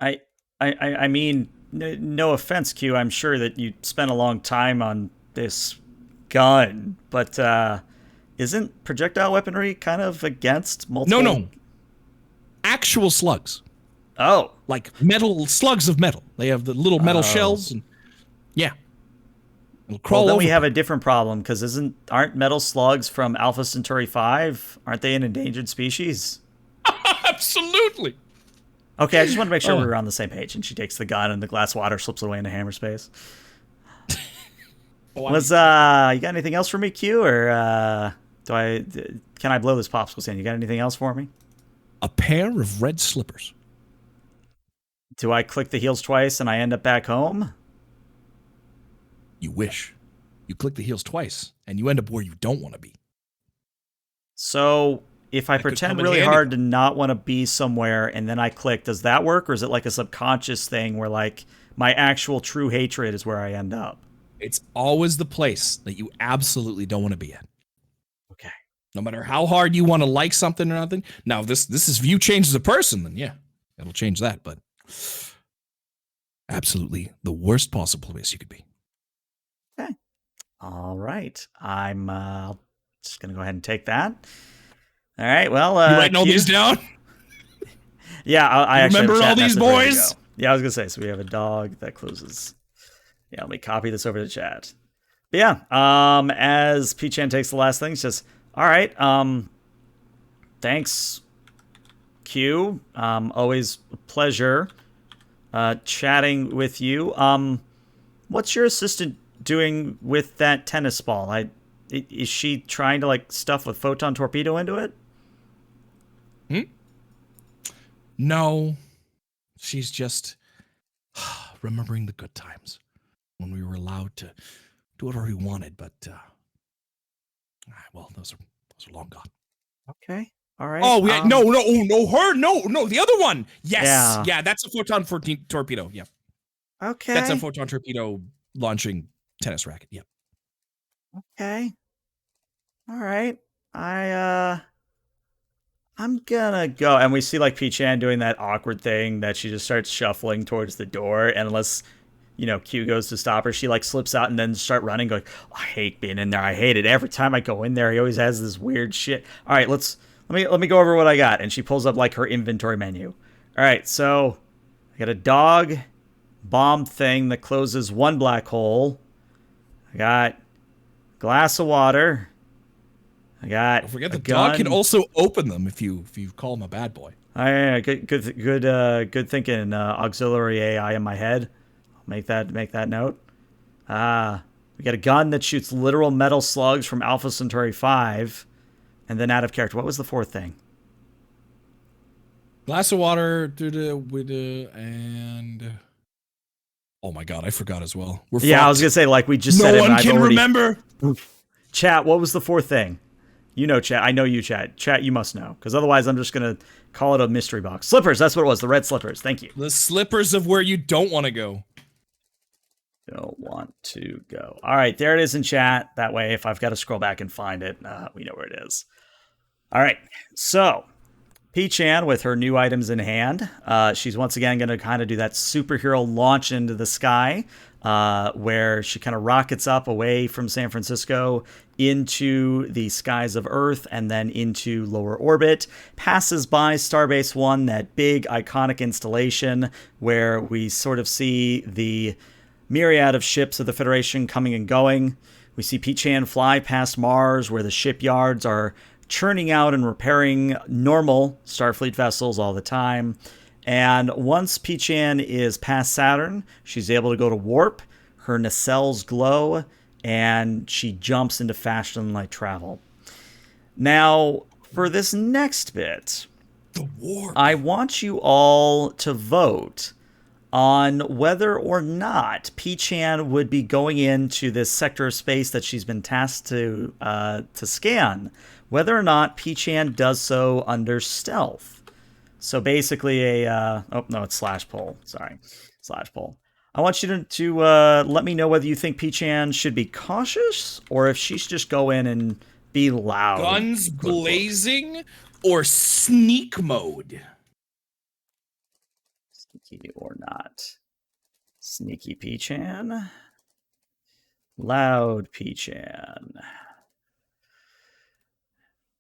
I mean, no offense, Q. I'm sure that you spent a long time on this gun, but isn't projectile weaponry kind of against multiple? No. Actual slugs. Oh. Like metal slugs of metal. They have the little metal shells. And, yeah. It'll crawl over. Then we have a different problem, because aren't metal slugs from Alpha Centauri 5? Aren't they an endangered species? Absolutely. Okay, I just want to make sure we were on the same page. And she takes the gun and the glass water slips away into hammer space. You got anything else for me, Q, or can I blow this popsicle stand? You got anything else for me? A pair of red slippers. Do I click the heels twice and I end up back home? You wish. You click the heels twice and you end up where you don't want to be. So if I pretend really hard to not want to be somewhere and then I click, does that work? Or is it like a subconscious thing where like my actual true hatred is where I end up? It's always the place that you absolutely don't want to be at. Okay. No matter how hard you want to like something or nothing. Now, if this is view changes a person, then yeah, it'll change that. But absolutely the worst possible place you could be. Okay. All right. I'm just going to go ahead and take that. All right. Well, you writing all these down? Yeah, I actually remember all these boys? Yeah, I was going to say, so we have a dog that closes. Yeah, let me copy this over to chat. But yeah, as P-Chan takes the last thing, she says, all right, thanks, Q. Always a pleasure chatting with you. What's your assistant doing with that tennis ball? Is she trying to like stuff a photon torpedo into it? No, she's just remembering the good times when we were allowed to do whatever we wanted. But well, those are long gone. Okay. All right. Oh, no, the other one. Yes, yeah, that's a photon torpedo. Yeah. Okay. That's a photon torpedo launching tennis racket. Yeah. Okay. All right. I'm gonna go, and we see like P-Chan doing that awkward thing that she just starts shuffling towards the door, and unless Q goes to stop her, she like slips out and then start running, going, I hate being in there. I hate it. Every time I go in there, he always has this weird shit. All right, let me go over what I got, and she pulls up like her inventory menu. All right, so I got a dog bomb thing that closes one black hole. I got glass of water. I got. Don't forget the gun. Dog can also open them if you call him a bad boy. Yeah, good thinking. Auxiliary AI in my head. I'll make that note. We got a gun that shoots literal metal slugs from Alpha Centauri 5, and then out of character. What was the fourth thing? Glass of water, and oh my god, I forgot as well. We're fucked. I was gonna say like we just said it. No one can remember. Chat, what was the fourth thing? Chat. I know you, Chat. Chat, you must know. Because otherwise, I'm just going to call it a mystery box. Slippers, that's what it was. The red slippers. Thank you. The slippers of where you don't want to go. Don't want to go. All right, there it is in chat. That way, if I've got to scroll back and find it, we know where it is. All right, so P-Chan with her new items in hand. She's once again going to kind of do that superhero launch into the sky, where she kind of rockets up away from San Francisco into the skies of Earth and then into lower orbit, passes by Starbase 1, that big iconic installation where we sort of see the myriad of ships of the Federation coming and going. We see P-Chan fly past Mars, where the shipyards are churning out and repairing normal Starfleet vessels all the time. And once P-Chan is past Saturn, she's able to go to warp. Her nacelles glow, and she jumps into faster-than light travel. Now, for this next bit, the warp. I want you all to vote on whether or not P-Chan would be going into this sector of space that she's been tasked to scan, whether or not P-Chan does so under stealth. So basically it's slash poll. Sorry, slash poll. I want you to let me know whether you think P-Chan should be cautious or if she should just go in and be loud. Guns blazing or sneak mode? Sneaky or not. Sneaky P-Chan. Loud P-Chan.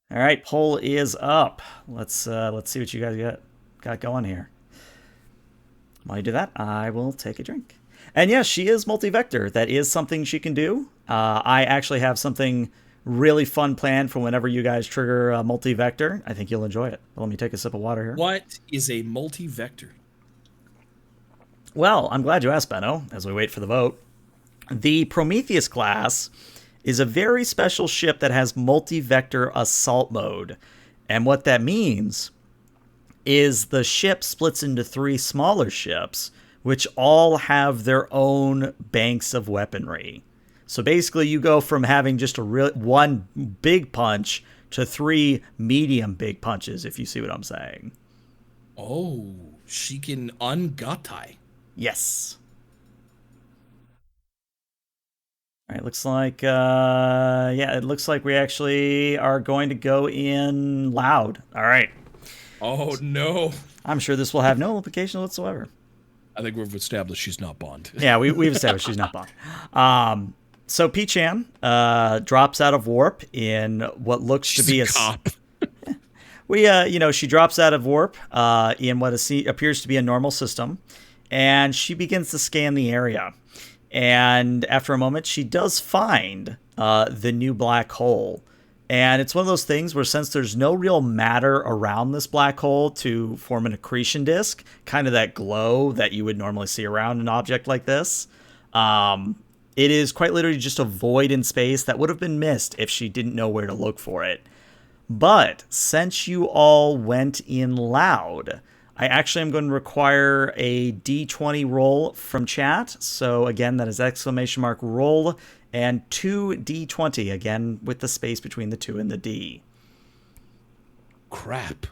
All right, poll is up. Let's see what you guys got going here. While you do that, I will take a drink. And yes, she is multi-vector. That is something she can do. I actually have something really fun planned for whenever you guys trigger multi-vector. I think you'll enjoy it. Let me take a sip of water here. What is a multi-vector? Well, I'm glad you asked, Benno, as we wait for the vote. The Prometheus class is a very special ship that has multi-vector assault mode. And what that means is the ship splits into 3 smaller ships, which all have their own banks of weaponry. So basically, you go from having just one big punch to 3 medium big punches, if you see what I'm saying. Oh, she can ungatai. Yes. All right, looks like, it looks like we actually are going to go in loud. All right. Oh, no. I'm sure this will have no implication whatsoever. I think we've established she's not Bond. Yeah, we've established she's not Bond. So P-Chan drops out of warp in what looks to be a cop. She drops out of warp in what appears to be a normal system, and she begins to scan the area. And after a moment, she does find the new black hole. And it's one of those things where, since there's no real matter around this black hole to form an accretion disk, kind of that glow that you would normally see around an object like this, it is quite literally just a void in space that would have been missed if she didn't know where to look for it. But since you all went in loud, I actually am going to require a D20 roll from chat. So again, that is exclamation mark roll and 2D20, again with the space between the 2 and the D. Crap.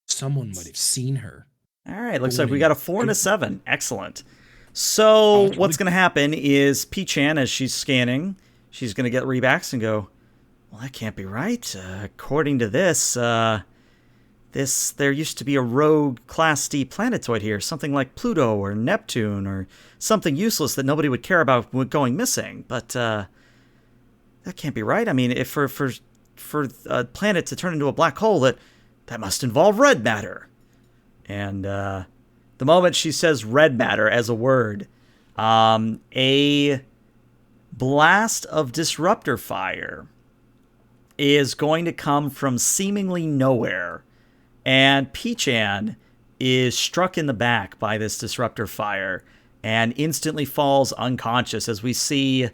Someone might have seen her. All right, looks like we got a 4 and a 7. Excellent. So what's going to happen is P-Chan, as she's scanning, she's going to get rebacks and go, well, that can't be right. According to this, there used to be a rogue Class D planetoid here, something like Pluto or Neptune or something useless that nobody would care about going missing. But that can't be right. I mean, if for a planet to turn into a black hole, that must involve red matter. And the moment she says red matter as a word, a blast of disruptor fire is going to come from seemingly nowhere. And P-Chan is struck in the back by this disruptor fire and instantly falls unconscious as we see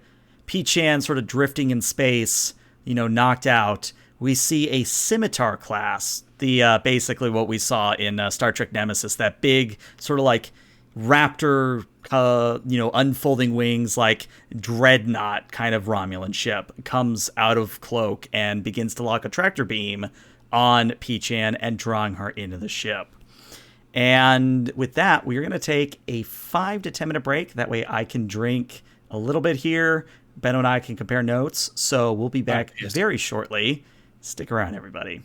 P-Chan sort of drifting in space, knocked out. We see a scimitar class, the basically what we saw in Star Trek Nemesis, that big sort of like raptor, unfolding wings, like dreadnought kind of Romulan ship, comes out of cloak and begins to lock a tractor beam on P-Chan and drawing her into the ship. And with that, we're going to take a 5 to 10 minute break. That way I can drink a little bit here. Benno and I can compare notes. So we'll be back very shortly. Stick around, everybody.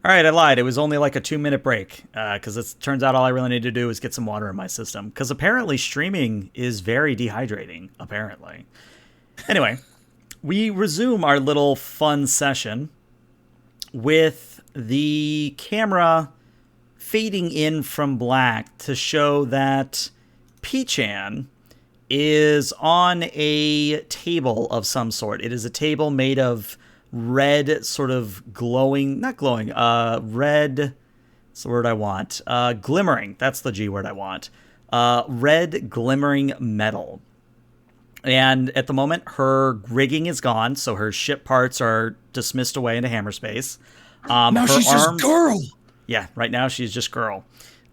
All right, I lied. It was only like a 2-minute break because it turns out all I really need to do is get some water in my system because apparently streaming is very dehydrating, apparently. Anyway, we resume our little fun session with the camera fading in from black to show that P-Chan is on a table of some sort. It is a table made of red, sort of glowing, not glowing, red, that's the word I want, glimmering, that's the G word I want, red glimmering metal. And at the moment, her rigging is gone, so her ship parts are dismissed away into hammer space. Now she's just girl! Yeah, right now she's just girl.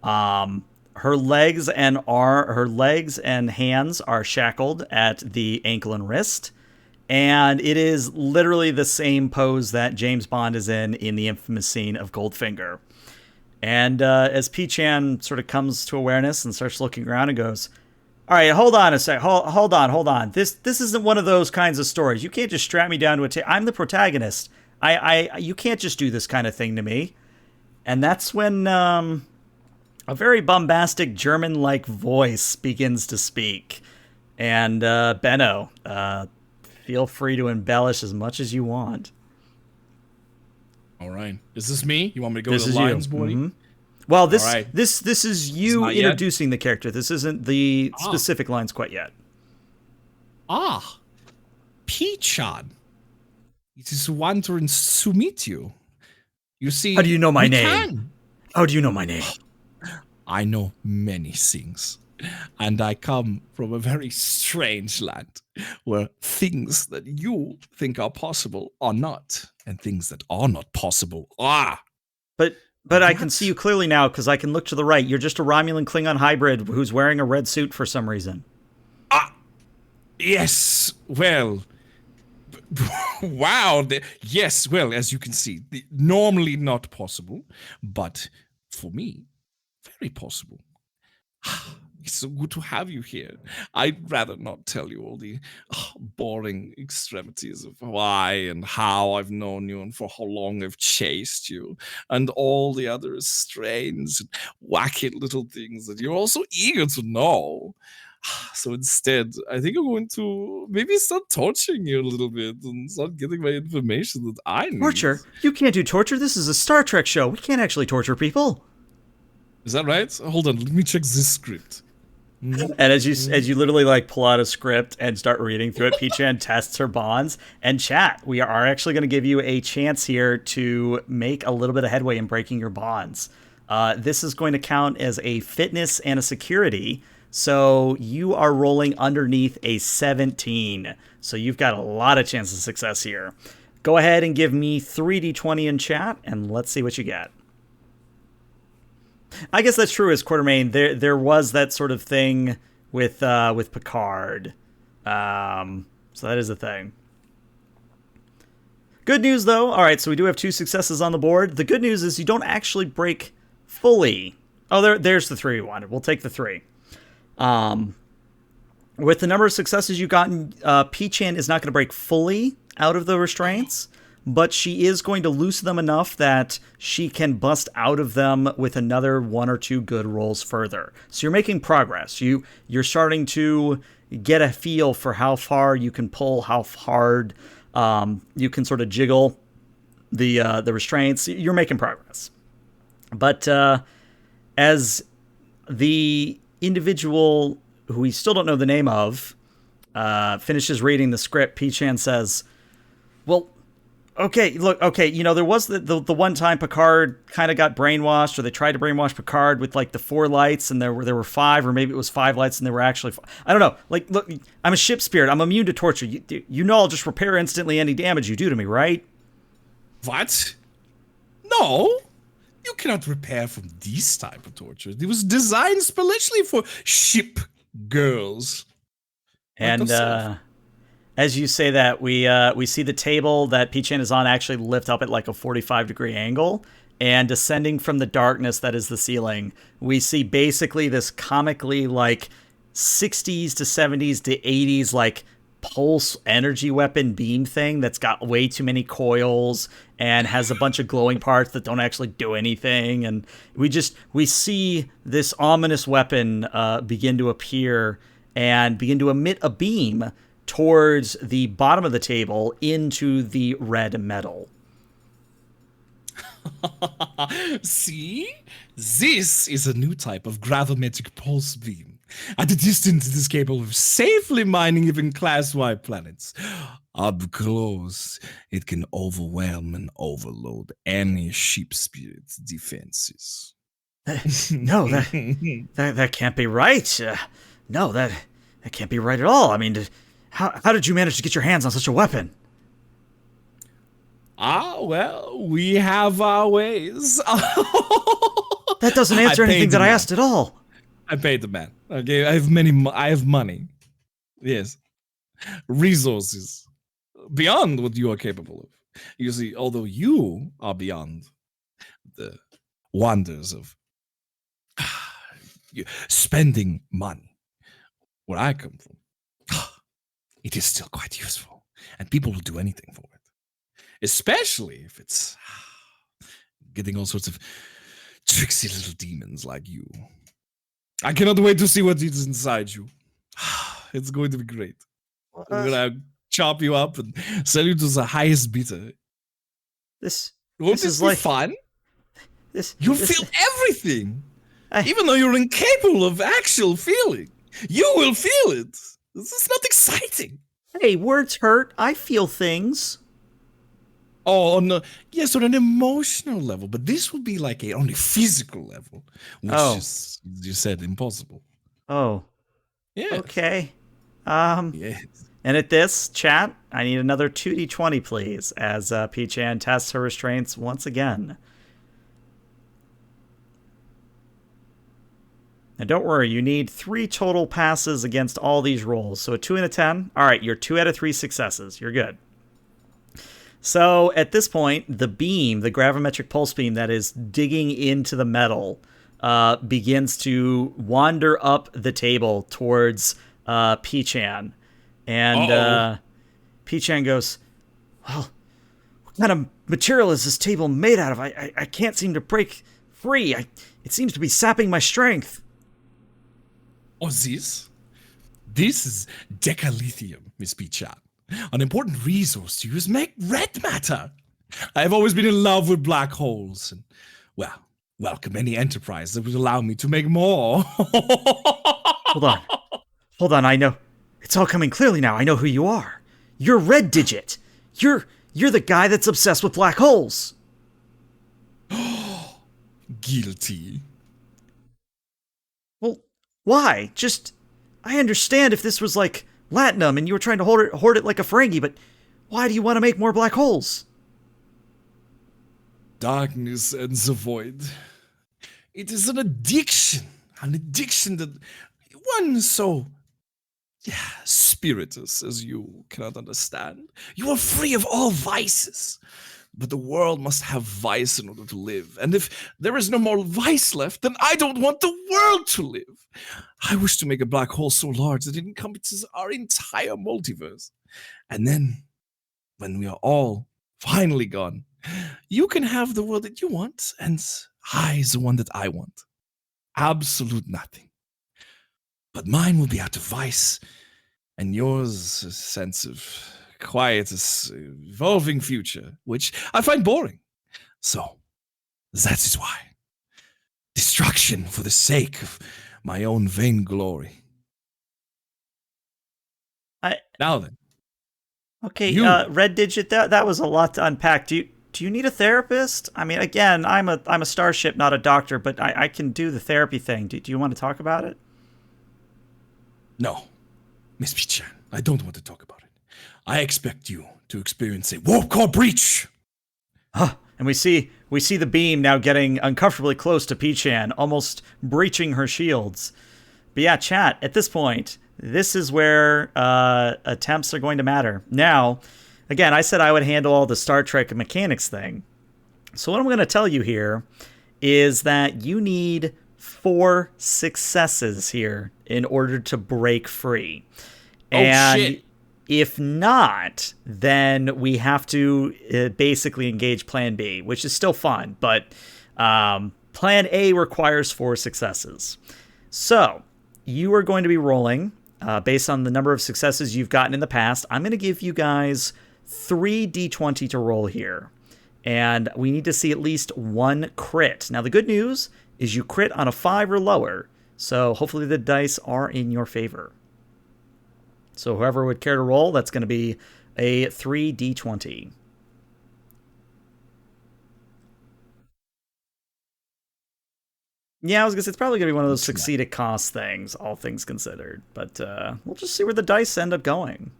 Her legs and hands are shackled at the ankle and wrist. And it is literally the same pose that James Bond is in the infamous scene of Goldfinger. And as P-Chan sort of comes to awareness and starts looking around and goes, all right, hold on a sec. Hold on. This isn't one of those kinds of stories. You can't just strap me down to a table. I'm the protagonist. You can't just do this kind of thing to me. And that's when a very bombastic German-like voice begins to speak. And Benno, feel free to embellish as much as you want. All right. Is this me? You want me to go This to is the you. lines, boy? Mhm. Well, this right. this this is you not yet? introducing the character. This isn't the specific lines quite yet. P-Chan. It is wondering to meet you. You see, How do you know my we name? can. How do you know my name? I know many things, and I come from a very strange land where things that you think are possible are not, and things that are not possible are. But I can see you clearly now because I can look to the right. You're just a Romulan Klingon hybrid who's wearing a red suit for some reason. Yes, well, wow. Yes, well, as you can see, normally not possible, but for me, very possible. It's so good to have you here. I'd rather not tell you all the boring extremities of why and how I've known you and for how long I've chased you and all the other strange, wacky little things that you're also eager to know. So instead, I think I'm going to maybe start torturing you a little bit and start getting my information that I need. Torture? You can't do torture. This is a Star Trek show. We can't actually torture people. Is that right? Hold on, let me check this script. And as you literally like pull out a script and start reading through it, P-Chan tests her bonds. And chat, we are actually going to give you a chance here to make a little bit of headway in breaking your bonds. This is going to count as a fitness and a security. So you are rolling underneath a 17. So you've got a lot of chance of success here. Go ahead and give me 3d20 in chat, and let's see what you get. I guess that's true as Quartermain. There was that sort of thing with Picard. So that is a thing. Good news, though. All right, so we do have 2 successes on the board. The good news is you don't actually break fully. Oh, there's the 3 we wanted. We'll take the 3. With the number of successes you've gotten, P-Chan is not going to break fully out of the restraints, but she is going to loosen them enough that she can bust out of them with another 1 or 2 good rolls further. So you're making progress. You're starting to get a feel for how far you can pull, how hard you can sort of jiggle the restraints. You're making progress. But as the individual who we still don't know the name of finishes reading the script, P-Chan says, well, okay, look, okay, there was the one time Picard kind of got brainwashed, or they tried to brainwash Picard with like the 4 lights, and there were 5, or maybe it was 5 lights and there were actually 5. I don't know. Like, look, I'm a ship spirit. I'm immune to torture. You know I'll just repair instantly any damage you do to me, right? What? No. You cannot repair from this type of torture. It was designed specially for ship girls. And as you say that, we see the table that P-Chan is on actually lift up at like a 45-degree angle, and descending from the darkness that is the ceiling, we see basically this comically like 60s to 70s to 80s like pulse energy weapon beam thing that's got way too many coils and has a bunch of glowing parts that don't actually do anything. And we see this ominous weapon begin to appear and begin to emit a beam towards the bottom of the table into the red metal. See? This is a new type of gravimetric pulse beam. At a distance, it is capable of safely mining even class-wide planets. Up close, it can overwhelm and overload any ship spirit's defenses. No, that can't be right. No, that can't be right at all. I mean, how did you manage to get your hands on such a weapon? Well, we have our ways. That doesn't answer anything that I asked at all. I paid the man. Okay, I have money. Yes. Resources. Beyond what you are capable of. You see, although you are beyond the wonders of spending money, where I come from, it is still quite useful. And people will do anything for it. Especially if it's getting all sorts of tricksy little demons like you. I cannot wait to see what is inside you. It's going to be great. I'm Uh, gonna chop you up and sell you to the highest bidder. this Won't this this is be like fun? this. You'll This. feel everything. I, Even though you're incapable of actual feeling, you will feel it. This is not exciting. hey, words hurt. I feel things. Oh no, yes, on an emotional level, but this would be like on a physical level, which Oh. is, as you said, impossible. Oh. Yes. Okay. Yes. And at this, chat, I need another 2d20, please, as P-Chan tests her restraints once again. Now, don't worry, you need 3 total passes against all these rolls. So a 2 and a 10. All right, you're 2 out of 3 successes. You're good. So at this point, the beam, the gravimetric pulse beam that is digging into the metal, begins to wander up the table towards P-Chan. And P-Chan goes, well, what kind of material is this table made out of? I can't seem to break free. It seems to be sapping my strength. Oh, this? This is decalithium, Miss P-Chan. An important resource to use make red matter. I have always been in love with black holes, and, well, welcome any enterprise that would allow me to make more. Hold on, I know. It's all coming clearly now. I know who you are. You're Red Digit. You're the guy that's obsessed with black holes. Guilty. Well, why? I understand if this was like Latinum and you were trying to hoard it like a Ferengi, but why do you want to make more black holes? Darkness and the void. It is an addiction that one so spiritus as you cannot understand. You are free of all vices. But the world must have vice in order to live. And if there is no more vice left, then I don't want the world to live. I wish to make a black hole so large that it encompasses our entire multiverse. And then, when we are all finally gone, you can have the world that you want, and I the one that I want. Absolute nothing. But mine will be out of vice, and yours a sense of quiet, evolving future, which I find boring. So, that is why. Destruction for the sake of my own vainglory. Now then. Okay, Red Digit, that was a lot to unpack. Do you need a therapist? I mean, again, I'm a starship, not a doctor, but I can do the therapy thing. Do you want to talk about it? No, Miss P-Chan, I don't want to talk about it. I expect you to experience a warp core breach. And we see the beam now getting uncomfortably close to P-Chan, almost breaching her shields. But yeah, chat, at this point, this is where attempts are going to matter. Now, again, I said I would handle all the Star Trek mechanics thing. So what I'm going to tell you here is that you need 4 successes here in order to break free. And shit. If not, then we have to basically engage Plan B, which is still fun, but Plan A requires 4 successes. So you are going to be rolling based on the number of successes you've gotten in the past. I'm going to give you guys 3 d20 to roll here, and we need to see at least 1 crit. Now, the good news is you crit on a 5 or lower, so hopefully the dice are in your favor. So whoever would care to roll, that's going to be a 3d20. Yeah, I was going to say, it's probably going to be one of those succeed at cost things, all things considered. But we'll just see where the dice end up going.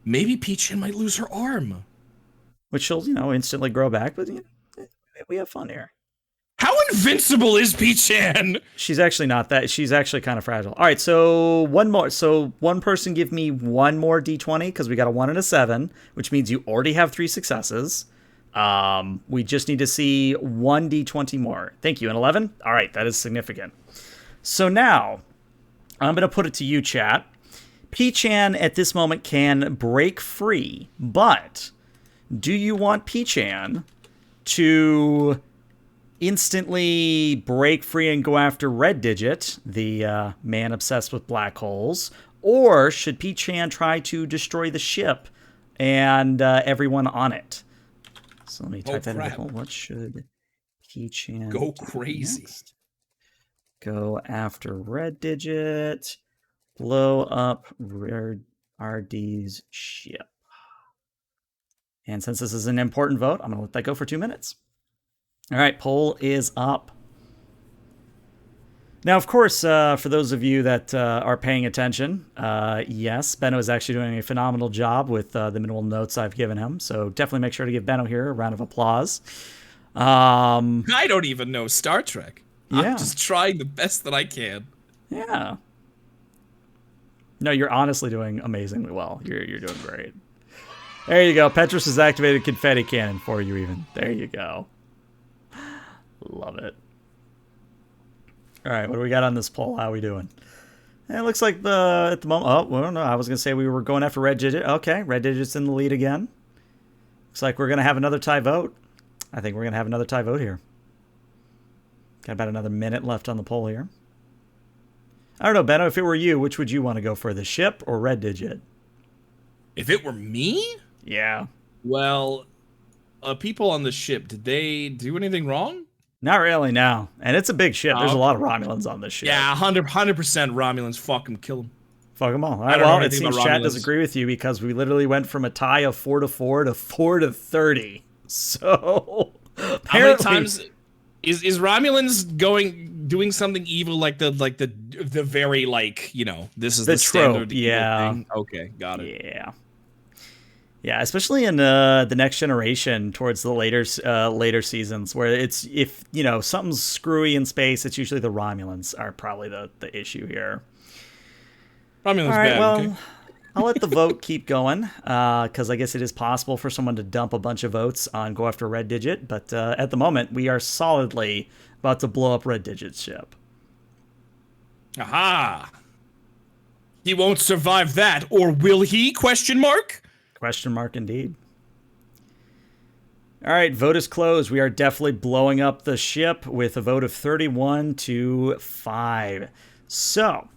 Maybe P-Chan might lose her arm. Which she'll, instantly grow back. But we have fun here. How invincible is P-Chan? She's actually not that. She's actually kind of fragile. All right, so one more. So one person give me 1 more d20 because we got a 1 and a 7, which means you already have 3 successes. We just need to see 1 d20 more. Thank you. An 11? All right, that is significant. So now, I'm going to put it to you, chat. P-Chan at this moment can break free, but do you want P-Chan to instantly break free and go after Red Digit, the man obsessed with black holes, Or should P-Chan try to destroy the ship and everyone on it? So let me type that into poll. What should P-Chan go do crazy next? Go after Red Digit. Blow up RD's ship. And since this is an important vote, I'm going to let that go for 2 minutes. All right, poll is up. Now, of course, for those of you that are paying attention, yes, Benno is actually doing a phenomenal job with the minimal notes I've given him. So definitely make sure to give Benno here a round of applause. I don't even know Star Trek. Yeah. I'm just trying the best that I can. Yeah. No, you're honestly doing amazingly well. You're doing great. There you go. Petrus has activated confetti cannon for you even. There you go. Love it. All right, what do we got on this poll? How are we doing? It looks like at the moment... Oh, well, no, I was going to say we were going after Red Digit. Okay, Red Digit's in the lead again. Looks like we're going to have another tie vote. I think we're going to have another tie vote here. Got about another minute left on the poll here. I don't know, Benno, if it were you, which would you want to go for, the ship or Red Digit? If it were me? Yeah. Well, people on the ship, did they do anything wrong? Not really, no. And it's a big ship. There's a lot of Romulans on this ship. Yeah, 100% Romulans. Fuck them, kill them. Fuck them all. All right, well, it seems chat does agree with you because we literally went from a tie of 4-4 to 4-30. So, apparently... How many times is Romulans doing something evil like the very, like, you know, this is the trope, standard yeah. thing? Okay, got it. Yeah. Yeah, especially in the Next Generation towards the later seasons where it's, if, you know, something's screwy in space, it's usually the Romulans are probably the issue here. Romulans all right, bad, well, okay. I'll let the vote keep going because I guess it is possible for someone to dump a bunch of votes on go after Red Digit, but at the moment we are solidly about to blow up Red Digit's ship. Aha! He won't survive that, or will he? Question mark? Question mark indeed. All right, vote is closed. We are definitely blowing up the ship with a vote of 31-5. So,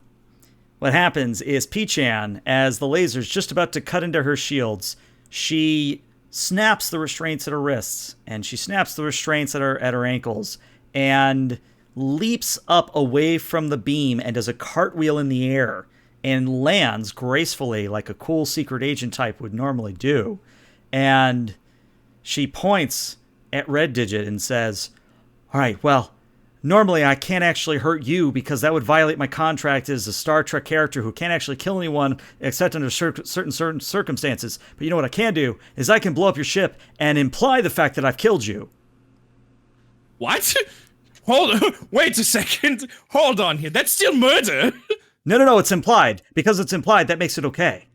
what happens is P-Chan, as the laser's just about to cut into her shields, she snaps the restraints at her wrists, and she snaps the restraints at her ankles, and leaps up away from the beam and does a cartwheel in the air and lands gracefully like a cool secret agent type would normally do. And she points at Red Digit and says, all right, well, normally I can't actually hurt you because that would violate my contract as a Star Trek character who can't actually kill anyone except under certain circumstances. But you know what I can do is I can blow up your ship and imply the fact that I've killed you. What? Hold on. Wait a second. Hold on here. That's still murder. No, it's implied. Because it's implied, that makes it okay.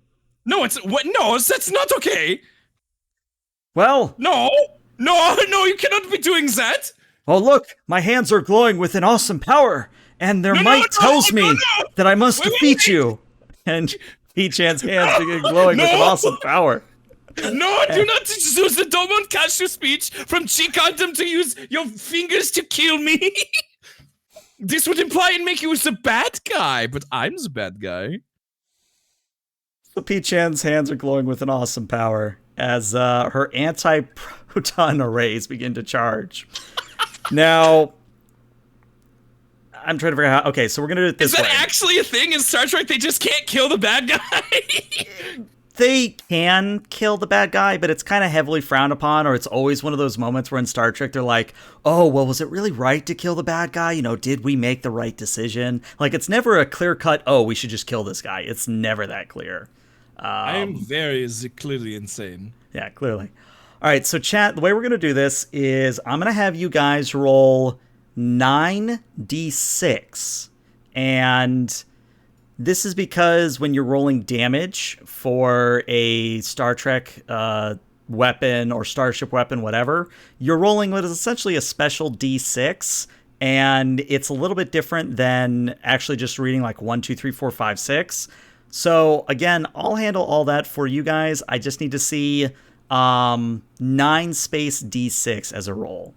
No, it's... What? No, that's not okay. Well... No, you cannot be doing that. Oh, look, my hands are glowing with an awesome power, and their might tells me that I must defeat you. And P-Chan's hands begin glowing with an awesome power. No, do not use the Domon Cashew speech from Chikandam to use your fingers to kill me. This would imply and make you the bad guy, but I'm the bad guy. So P-Chan's hands are glowing with an awesome power as her anti-proton arrays begin to charge. Now, I'm trying to figure out how... Okay, so we're going to do it this way. Is that actually a thing in Star Trek? They just can't kill the bad guy? They can kill the bad guy, but it's kind of heavily frowned upon, or it's always one of those moments where in Star Trek they're like, oh, well, was it really right to kill the bad guy? You know, did we make the right decision? Like, it's never a clear-cut, oh, we should just kill this guy. It's never that clear. I am very clearly insane. Yeah, clearly. All right, so chat, the way we're going to do this is I'm going to have you guys roll 9d6, and... This is because when you're rolling damage for a Star Trek weapon or starship weapon, whatever, you're rolling what is essentially a special D6, and it's a little bit different than actually just reading like 1, 2, 3, 4, 5, 6. So again, I'll handle all that for you guys. I just need to see 9 space D6 as a roll.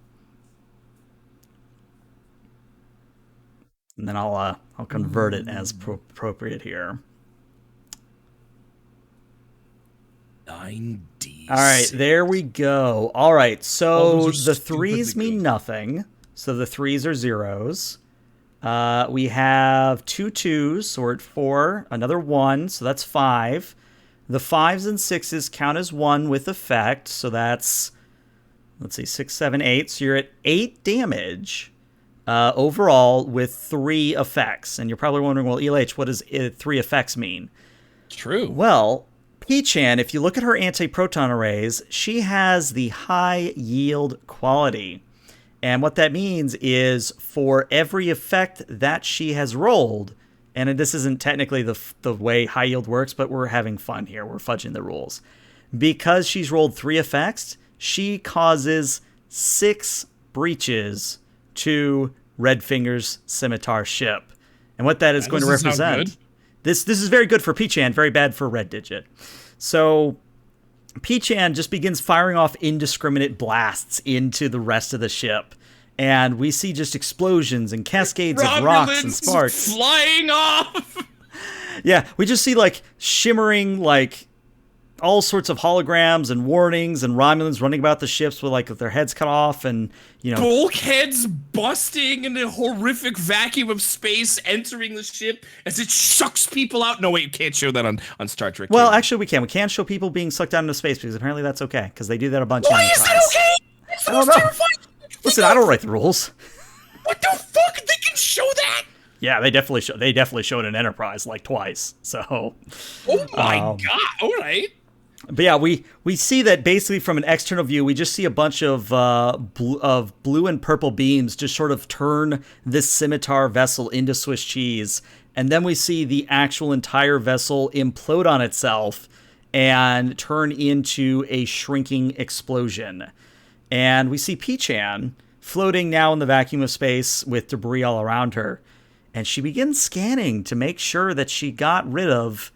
And then I'll convert it as appropriate here. 9d6. All right, there we go. All right, so the threes mean nothing. So the threes are zeros. We have 2 2s, so we're at 4. Another 1, so that's 5. The 5s and 6s count as 1 with effect, so that's, let's see, 6, 7, 8. So you're at 8 damage overall with 3 effects. And you're probably wondering, well, ELH, what does 3 effects mean? True. Well, P-Chan, if you look at her anti-proton arrays, she has the high yield quality. And what that means is for every effect that she has rolled, and this isn't technically the way high yield works, but we're having fun here. We're fudging the rules. Because she's rolled 3 effects, she causes 6 breaches to Redfinger's scimitar ship. And what that is going to represent... This is very good for P-Chan, very bad for Red Digit. So P-Chan just begins firing off indiscriminate blasts into the rest of the ship. And we see just explosions and cascades of rocks and sparks. Flying off! Yeah, we just see like shimmering, like all sorts of holograms and warnings and Romulans running about the ships with like their heads cut off and, you know, bulkheads busting in a horrific vacuum of space entering the ship as it sucks people out. No, wait, you can't show that on Star Trek. Well, actually, we can. We can show people being sucked out into space because apparently that's okay because they do that a bunch. Why is that okay? It's the most terrifying. Listen, I don't write the rules. What the fuck? They can show that? Yeah, they definitely show. They definitely showed an Enterprise like twice. So. Oh my god! All right. But yeah, we see that basically from an external view, we just see a bunch of blue and purple beams just sort of turn this scimitar vessel into Swiss cheese. And then we see the actual entire vessel implode on itself and turn into a shrinking explosion. And we see P-Chan floating now in the vacuum of space with debris all around her. And she begins scanning to make sure that she got rid of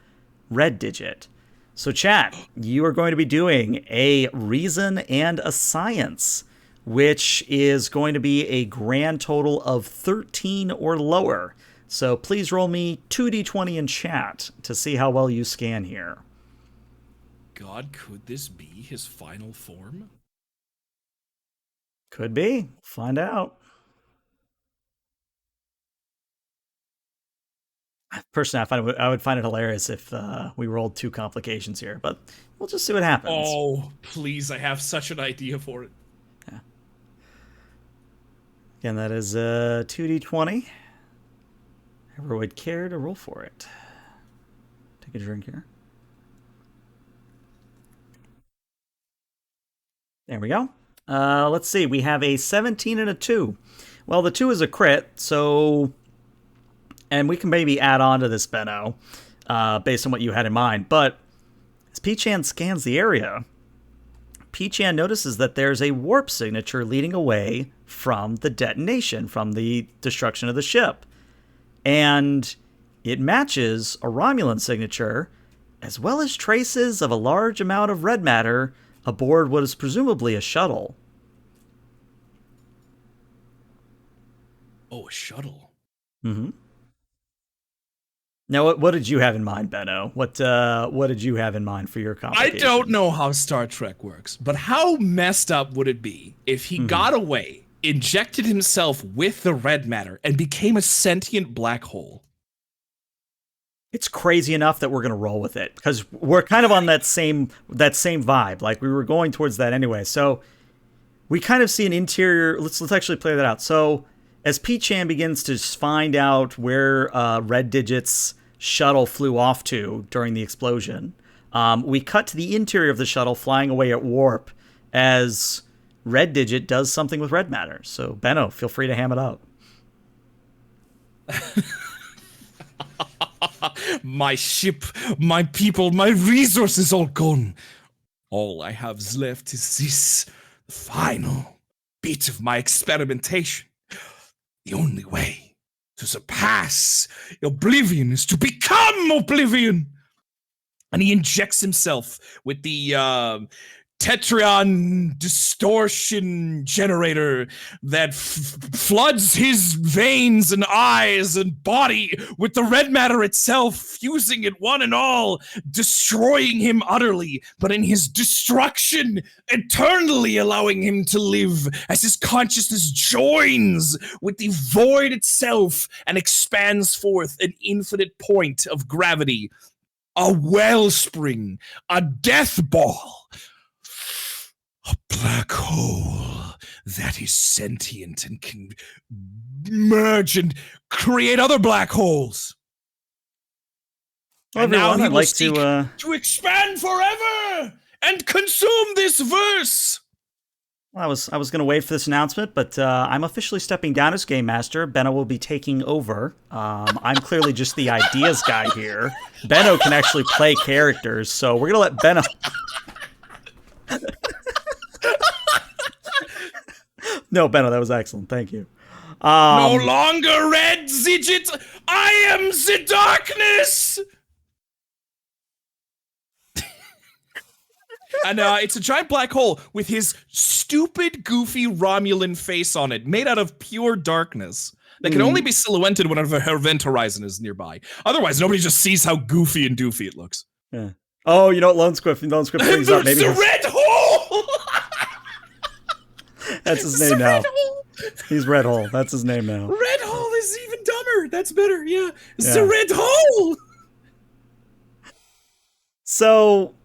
Red Digit. So, chat, you are going to be doing a reason and a science, which is going to be a grand total of 13 or lower. So please roll me 2d20 in chat to see how well you scan here. God, could this be his final form? Could be. Find out. Personally, I would find it hilarious if we rolled 2 complications here, but we'll just see what happens. Oh, please, I have such an idea for it. Yeah. Again, that is 2d20. Whoever would care to roll for it. Take a drink here. There we go. Let's see. We have a 17 and a 2. Well, the 2 is a crit, so... And we can maybe add on to this, Benno, based on what you had in mind. But as P-Chan scans the area, P-Chan notices that there's a warp signature leading away from the detonation, from the destruction of the ship. And it matches a Romulan signature, as well as traces of a large amount of red matter aboard what is presumably a shuttle. Oh, a shuttle. Mm-hmm. Now, what did you have in mind, Benno? What did you have in mind for your complication? I don't know how Star Trek works, but how messed up would it be if he got away, injected himself with the red matter, and became a sentient black hole? It's crazy enough that we're going to roll with it, because we're kind of on that same vibe. Like, we were going towards that anyway. So we kind of see an interior... Let's actually play that out. So as P-Chan begins to find out where Red Digit's shuttle flew off to during the explosion, we cut to the interior of the shuttle flying away at warp as Red Digit does something with red matter. So, Benno, feel free to ham it up. My ship, my people, my resources all gone. All I have left is this final bit of my experimentation. The only way to surpass oblivion is to become oblivion. And he injects himself with the Tetrion distortion generator that floods his veins and eyes and body with the red matter itself, fusing it one and all, destroying him utterly, but in his destruction, eternally allowing him to live as his consciousness joins with the void itself and expands forth an infinite point of gravity, a wellspring, a death ball. A black hole that is sentient and can merge and create other black holes. Well, and now everyone, he I'd will like seek to expand forever and consume this verse. I was going to wait for this announcement, but I'm officially stepping down as Game Master. Benno will be taking over. I'm clearly just the ideas guy here. Benno can actually play characters, so we're going to let Benno... No, Benno, that was excellent. Thank you. No longer red, Zidget. I am the darkness. And it's a giant black hole with his stupid, goofy Romulan face on it, made out of pure darkness. That can only be silhouetted when an event horizon is nearby. Otherwise, nobody just sees how goofy and doofy it looks. Yeah. Oh, you know what Lone Squiff brings up? Maybe the red hole! That's his name now. He's Red Hole. That's his name now. Red Hole is even dumber. That's better. Yeah. It's the Red Hole. So,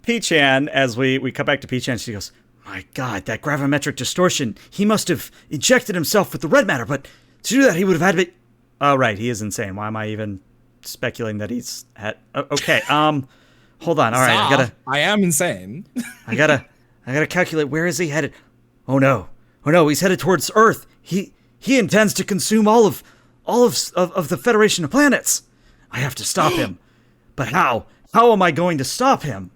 P-Chan, as we cut back to P-Chan, she goes, "My God, that gravimetric distortion. He must have injected himself with the red matter, but to do that, he would have had to be..." Oh, right. He is insane. Why am I even speculating that he's had... Okay. Hold on. All right. I am insane. I gotta calculate. Where is he headed? Oh no, he's headed towards Earth. He intends to consume all of the Federation of Planets. I have to stop him. But how? How am I going to stop him?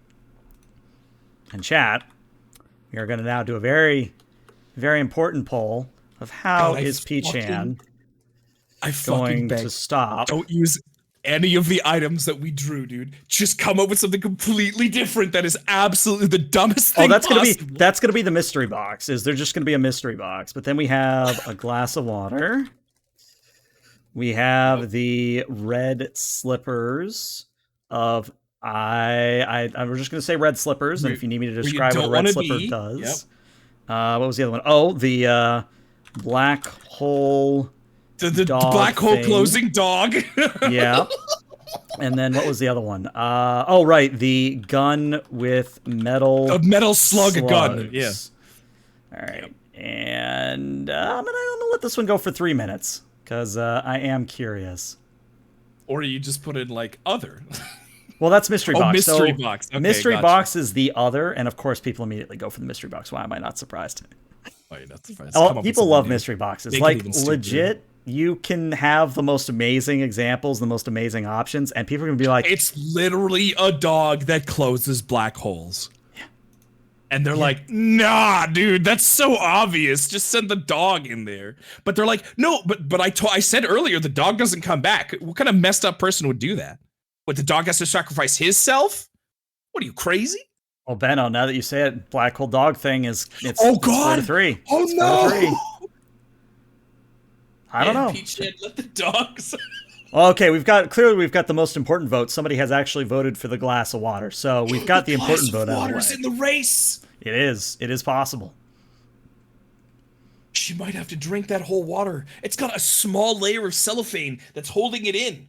And chat, we are going to now do a very, very important poll of how is P-Chan going to stop. Don't use any of the items that we drew, dude. Just come up with something completely different that is absolutely the dumbest thing possible. That's gonna be the mystery box. Is there just gonna be a mystery box? But then we have a glass of water. We have the red slippers of I'm just gonna say red slippers, and if you need me to describe what a red slipper does. What was the other one? Oh, the black hole. The black hole closing dog. Yeah. And then what was the other one? Oh, right. The gun with metal... A metal slug gun. Yeah. All right. Yep. And I'm going to let this one go for 3 minutes because I am curious. Or you just put in, like, other. Well, that's mystery box. Mystery box. Okay, mystery box is the other. And, of course, people immediately go for the mystery box. Why am I not surprised? Oh, you're not surprised. People love mystery boxes. Like, legit... You can have the most amazing examples, the most amazing options, and people are going to be like... It's literally a dog that closes black holes. Yeah. And they're like, nah, dude, that's so obvious. Just send the dog in there. But they're like, no, but I said earlier the dog doesn't come back. What kind of messed up person would do that? What, the dog has to sacrifice his self? What, are you crazy? Well, Benno, now that you say it, black hole dog thing is... Oh, God! 4-3. Oh, no! I don't know. P-Chan, let the dogs. Okay, we've got the most important vote. Somebody has actually voted for the glass of water, so we've got the important vote out of the way. Water's in the race. It is possible. She might have to drink that whole water. It's got a small layer of cellophane that's holding it in.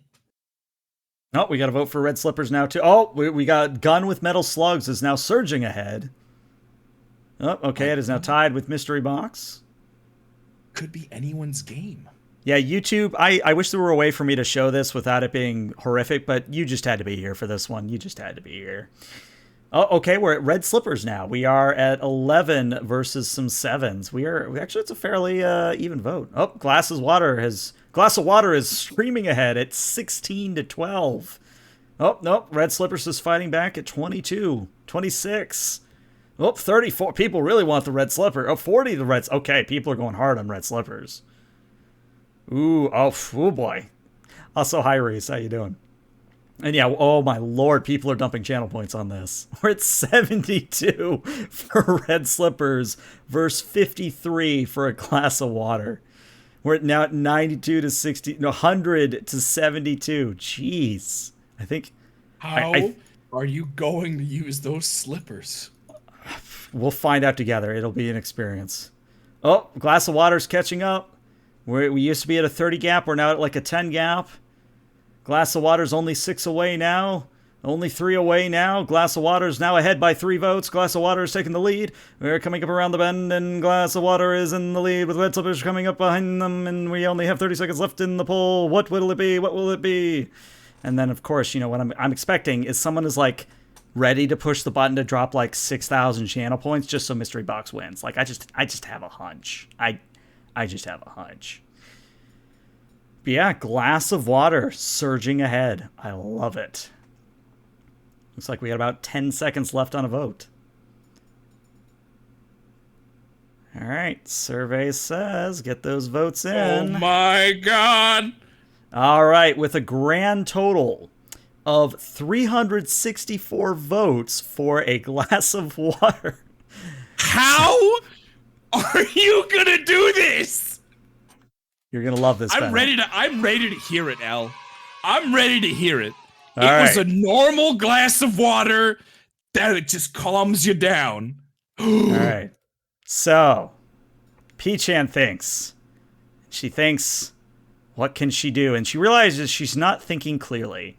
Oh, we got to vote for red slippers now too. Oh, we got gun with metal slugs is now surging ahead. Oh, okay, it is now tied with mystery box. Could be anyone's game. Yeah, YouTube, I wish there were a way for me to show this without it being horrific, but you just had to be here for this one. You just had to be here. Oh, okay, we're at red slippers now. We are at 11 versus some 7s. Actually, it's a fairly even vote. Oh, glass of water is screaming ahead at 16-12. Oh, nope, red slippers is fighting back at 22, 26. Oh, 34. People really want the red slipper. Oh, 40 the reds. Okay, people are going hard on red slippers. Ooh, oh boy. Also, hi, Reese. How you doing? And yeah, oh my lord, people are dumping channel points on this. We're at 72 for red slippers versus 53 for a glass of water. We're now at 92 to 60, no, 100 to 72. Jeez. I think... How are you going to use those slippers? We'll find out together. It'll be an experience. Oh, glass of water's catching up. We used to be at a 30 gap. We're now at like a 10 gap. Glass of water's only 6 away now. Only 3 away now. Glass of water is now ahead by 3 votes. Glass of water is taking the lead. We're coming up around the bend, and Glass of Water is in the lead with red slippers coming up behind them, and we only have 30 seconds left in the poll. What will it be? What will it be? And then, of course, you know, what I'm expecting is someone is, like, ready to push the button to drop, like, 6,000 channel points just so Mystery Box wins. Like, I just have a hunch. I just have a hunch. But yeah, Glass of Water surging ahead. I love it. Looks like we got about 10 seconds left on a vote. All right, survey says get those votes in. Oh my God. All right, with a grand total of 364 votes for a glass of water. How are you gonna do this? You're gonna love this. I'm ready to hear it, Al. I'm ready to hear it. All it right. was a normal glass of water that it just calms you down. All right. So, P-Chan thinks. She thinks, what can she do? And she realizes she's not thinking clearly.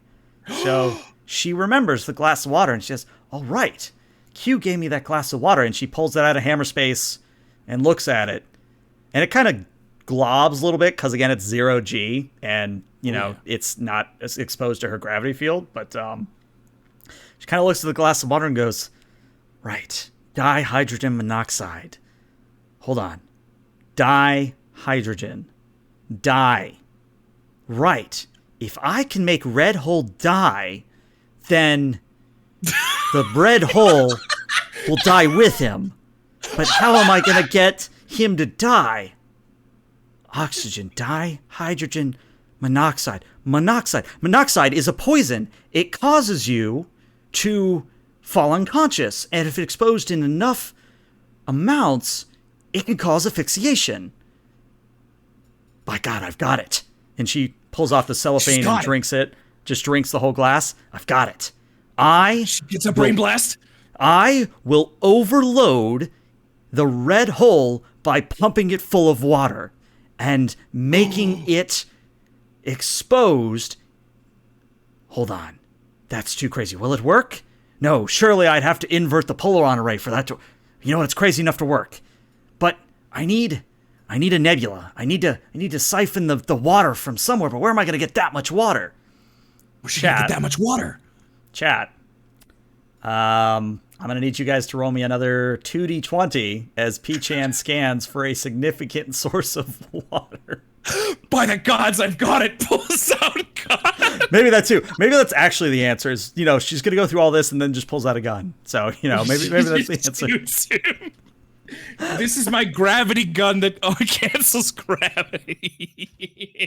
So she remembers the glass of water and she says, all right, Q gave me that glass of water. And she pulls it out of hammer space and looks at it. And it kind of globs a little bit because, again, it's 0G. And, you know, it's not exposed to her gravity field. But she kind of looks at the glass of water and goes, right, dihydrogen monoxide. Hold on. Dihydrogen. Die. Right. If I can make Red Hole die, then the Red Hole will die with him. But how am I going to get him to die? Oxygen, dihydrogen monoxide. Monoxide. Monoxide is a poison. It causes you to fall unconscious. And if it's exposed in enough amounts, it can cause asphyxiation. By God, I've got it. And she pulls off the cellophane and drinks it. Just drinks the whole glass. I've got it. She gets a brain blast. I will overload the red hole by pumping it full of water and making it exposed. Hold on. That's too crazy. Will it work? No, surely I'd have to invert the polaron array for that to... You know, it's crazy enough to work. But I need a nebula. I need to siphon the water from somewhere, but where am I going to get that much water? Where should I get that much water? Chat. I'm going to need you guys to roll me another 2d20 as P-Chan scans for a significant source of water. By the gods, I've got it. Pulls out a gun. Maybe that too. Maybe that's actually the answer is, you know, she's going to go through all this and then just pulls out a gun. So, you know, maybe that's the answer. This is my gravity gun that cancels gravity.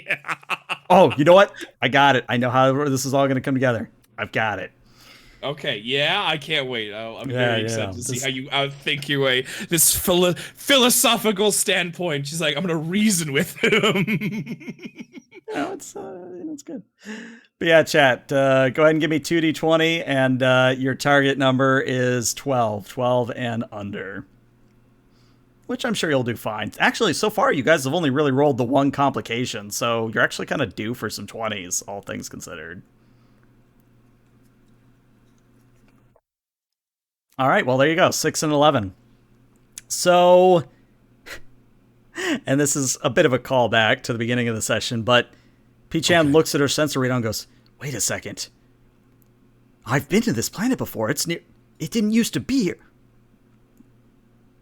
Yeah. Oh, you know what? I got it. I know how this is all going to come together. I've got it. Okay, yeah, I can't wait. I'm very excited to see how you outthink your way. This philosophical standpoint. She's like, I'm gonna reason with him. No, it's good. But yeah, chat. Go ahead and give me 2d20, and your target number is 12 and under. Which I'm sure you'll do fine. Actually, so far you guys have only really rolled the one complication, so you're actually kind of due for some 20s, all things considered. All right, well, there you go. 6 and 11. So, and this is a bit of a callback to the beginning of the session, but P-Chan looks at her sensor radar and goes, wait a second. I've been to this planet before. It didn't used to be here.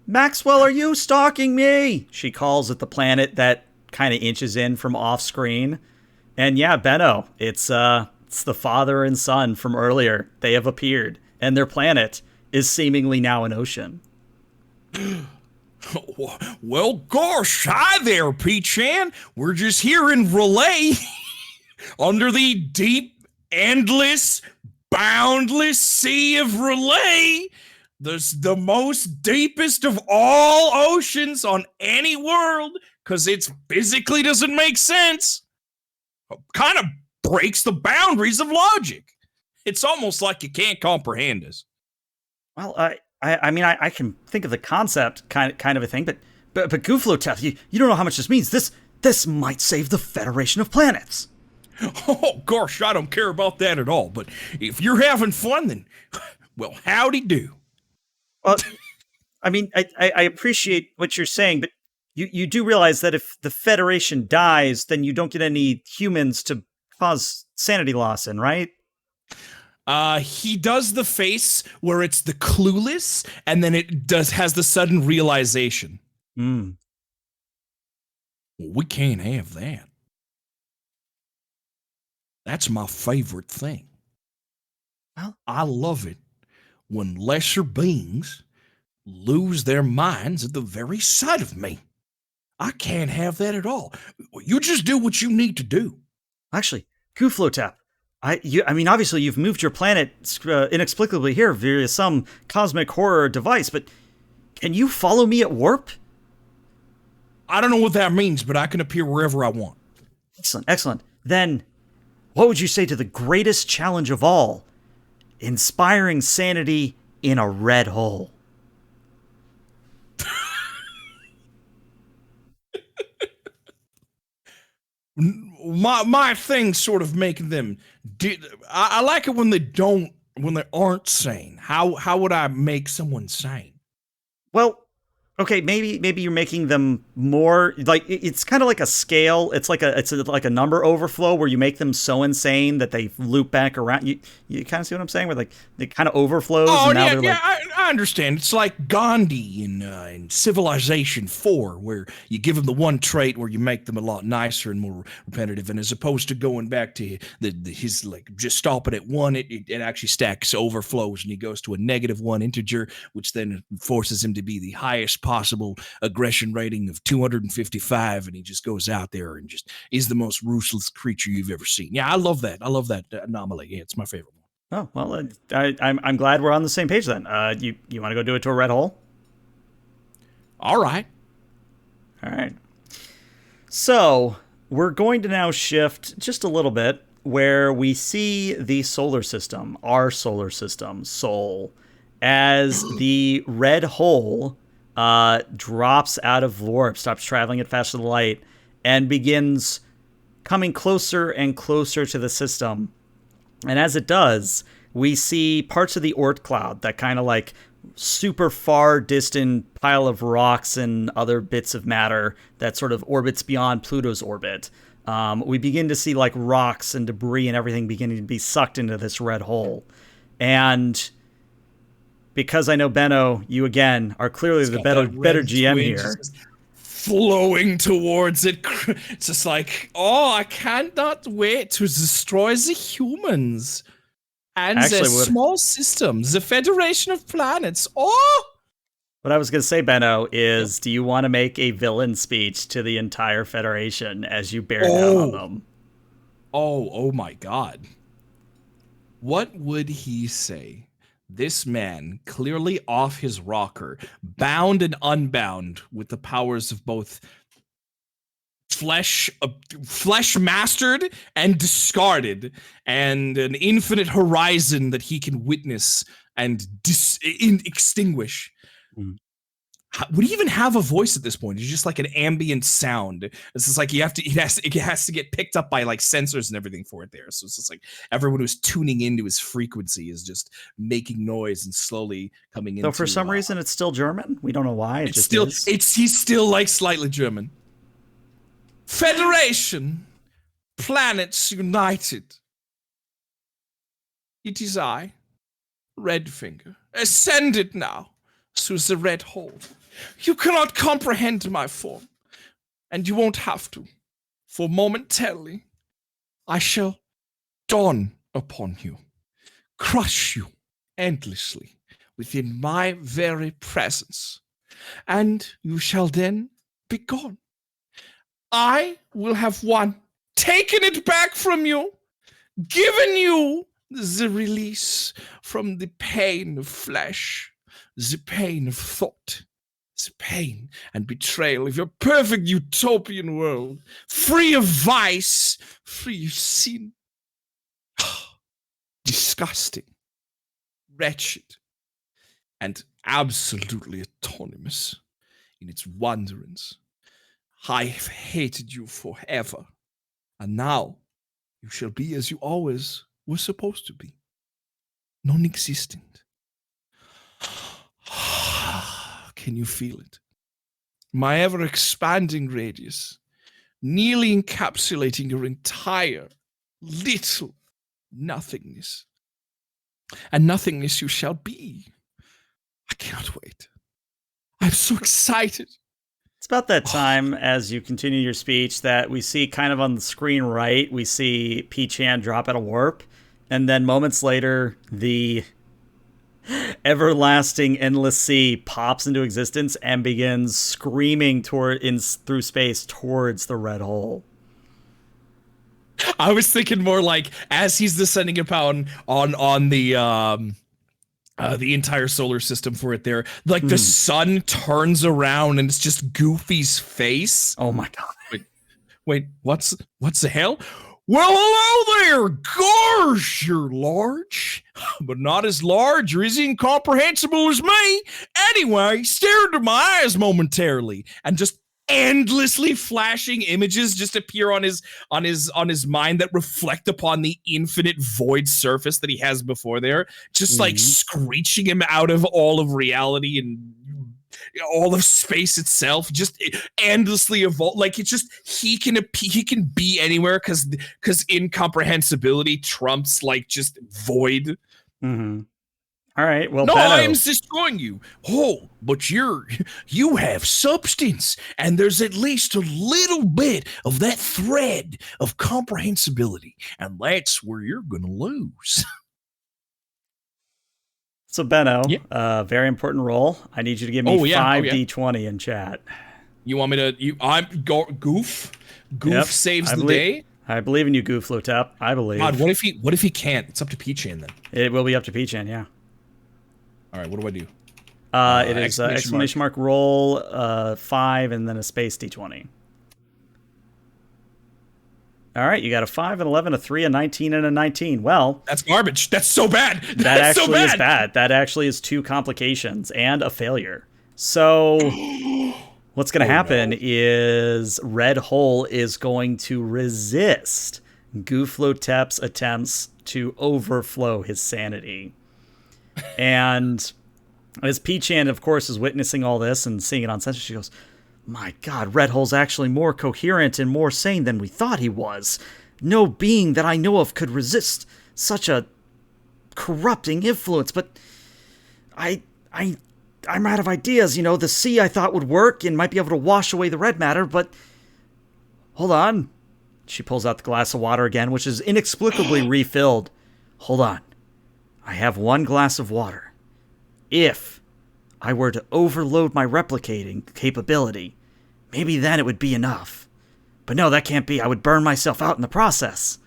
Maxwell, are you stalking me? She calls at the planet that kind of inches in from off screen. And yeah, Benno, it's the father and son from earlier. They have appeared, and their planet is seemingly now an ocean. Well, gosh, hi there, P-Chan. We're just here in Relay under the deep endless, boundless sea of relay. There's the most deepest of all oceans on any world, because it physically doesn't make sense. Kind of breaks the boundaries of logic. It's almost like you can't comprehend us. Well, I mean, I can think of the concept kind of a thing, but Gooflotep, you don't know how much this means. This might save the Federation of Planets. Oh, gosh, I don't care about that at all. But if you're having fun, then, well, howdy do. Well, I mean, I appreciate what you're saying, but you do realize that if the Federation dies, then you don't get any humans to cause sanity loss in, right? He does the face where it's the clueless, and then it has the sudden realization. Mm. We can't have that. That's my favorite thing. Well, I love it when lesser beings lose their minds at the very sight of me. I can't have that at all. You just do what you need to do. Actually, Gooflotep, I mean, obviously you've moved your planet inexplicably here via some cosmic horror device, but can you follow me at warp? I don't know what that means, but I can appear wherever I want. Excellent. Then, what would you say to the greatest challenge of all? Inspiring sanity in a red hole. My thing sort of making them. I like it when they aren't sane. How would I make someone sane? Well, okay, maybe you're making them more like it's kind of like a scale. It's like a number overflow where you make them so insane that they loop back around. You kind of see what I'm saying? Where like it kind of overflows. Oh, and now yeah, they're yeah, like, I understand. It's like Gandhi in Civilization 4, where you give them the one trait where you make them a lot nicer and more repetitive, and as opposed to going back to his like just stopping at one, it actually stacks overflows, and he goes to a -1 integer, which then forces him to be the highest possible aggression rating of 255, and he just goes out there and just is the most ruthless creature you've ever seen. Yeah, I love that. I love that anomaly. Yeah, it's my favorite one. oh well, I'm glad we're on the same page then. You want to go do it to a red hole? All right. All right. So we're going to now shift just a little bit where we see the solar system, our solar system, Sol, as the red hole drops out of warp, stops traveling at faster than light, and begins coming closer and closer to the system. And as it does, we see parts of the Oort cloud, that kind of like super far distant pile of rocks and other bits of matter that sort of orbits beyond Pluto's orbit. We begin to see like rocks and debris and everything beginning to be sucked into this red hole. And because I know, Benno, you again are clearly the better GM here. Flowing towards it. It's just like, oh, I cannot wait to destroy the humans and their small systems, the Federation of Planets. Oh! What I was going to say, Benno, is do you want to make a villain speech to the entire Federation as you bear down on them? Oh my God. What would he say? This man, clearly off his rocker, bound and unbound with the powers of both flesh mastered and discarded, and an infinite horizon that he can witness and extinguish. Mm. Would he even have a voice at this point? It's just like an ambient sound. It's just like it has to get picked up by like sensors and everything for it there. So it's just like everyone who's tuning into his frequency is just making noise and slowly coming in. So for some reason it's still German. We don't know why. He's still like slightly German. Federation, planets united. It is I, Redfinger, ascended now through the red hole. You cannot comprehend my form, and you won't have to, for momentarily I shall dawn upon you, crush you endlessly within my very presence, and you shall then be gone. I will have won, taken it back from you, giving you the release from the pain of flesh, the pain of thought, the pain and betrayal of your perfect utopian world, free of vice, free of sin. Disgusting, wretched, and absolutely autonomous in its wanderings. I've hated you forever, and now you shall be as you always were supposed to be, non-existent. Can you feel it? My ever-expanding radius, nearly encapsulating your entire little nothingness. And nothingness you shall be. I cannot wait. I'm so excited. It's about that time, as you continue your speech, that we see kind of on the screen right, we see P-Chan drop out of warp, and then moments later, the everlasting endless sea pops into existence and begins screaming through space towards the red hole. I was thinking more like as he's descending upon on the entire solar system for it there, like the sun turns around and it's just Goofy's face. Oh my god. Wait, what's the hell? Well, hello there, gosh, you're large, but not as large or as incomprehensible as me. Anyway, stare into my eyes momentarily, and just endlessly flashing images just appear on his mind that reflect upon the infinite void surface that he has before there, just like screeching him out of all of reality and all of space itself, just endlessly evolve. Like it's just he can be anywhere because incomprehensibility trumps like just void. All right, well, no, Benno. I'm destroying you. Oh, but you have substance, and there's at least a little bit of that thread of comprehensibility, and that's where you're gonna lose. So Benno, very important role. I need you to give me 5d20 in chat. You want me to? Goof. Goof saves the day. I believe in you, Goof Lotep. I believe. God, what if he can't? It's up to P-Chan then. It will be up to P-Chan, yeah. All right, what do I do? It is exclamation mark roll 5 and then a space d20. All right, you got a 5, an 11, a 3, a 19, and a 19. Well, that's garbage. That's so bad. That actually is bad. That actually is 2 complications and a failure. So what's going to happen is Red Hole is going to resist Gooflotep's attempts to overflow his sanity. And as P-Chan, of course, is witnessing all this and seeing it on sensor, she goes, my God, Red Hole's actually more coherent and more sane than we thought he was. No being that I know of could resist such a corrupting influence, but I'm out of ideas. You know, the sea I thought would work and might be able to wash away the red matter, but hold on. She pulls out the glass of water again, which is inexplicably refilled. Hold on. I have 1 glass of water. If I were to overload my replicating capability, maybe then it would be enough. But no, that can't be. I would burn myself out in the process.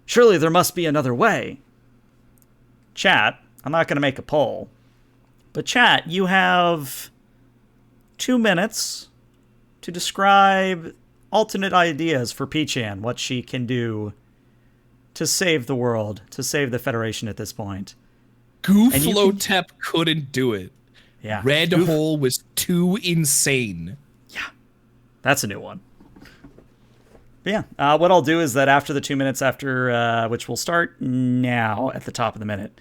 Surely there must be another way. Chat, I'm not going to make a poll. But chat, you have 2 minutes to describe alternate ideas for P-Chan, what she can do to save the world, to save the Federation at this point. Gooflotep couldn't do it. Yeah. Red Hole was too insane. Yeah. That's a new one. But yeah, what I'll do is that after the 2 minutes after, which will start now at the top of the minute,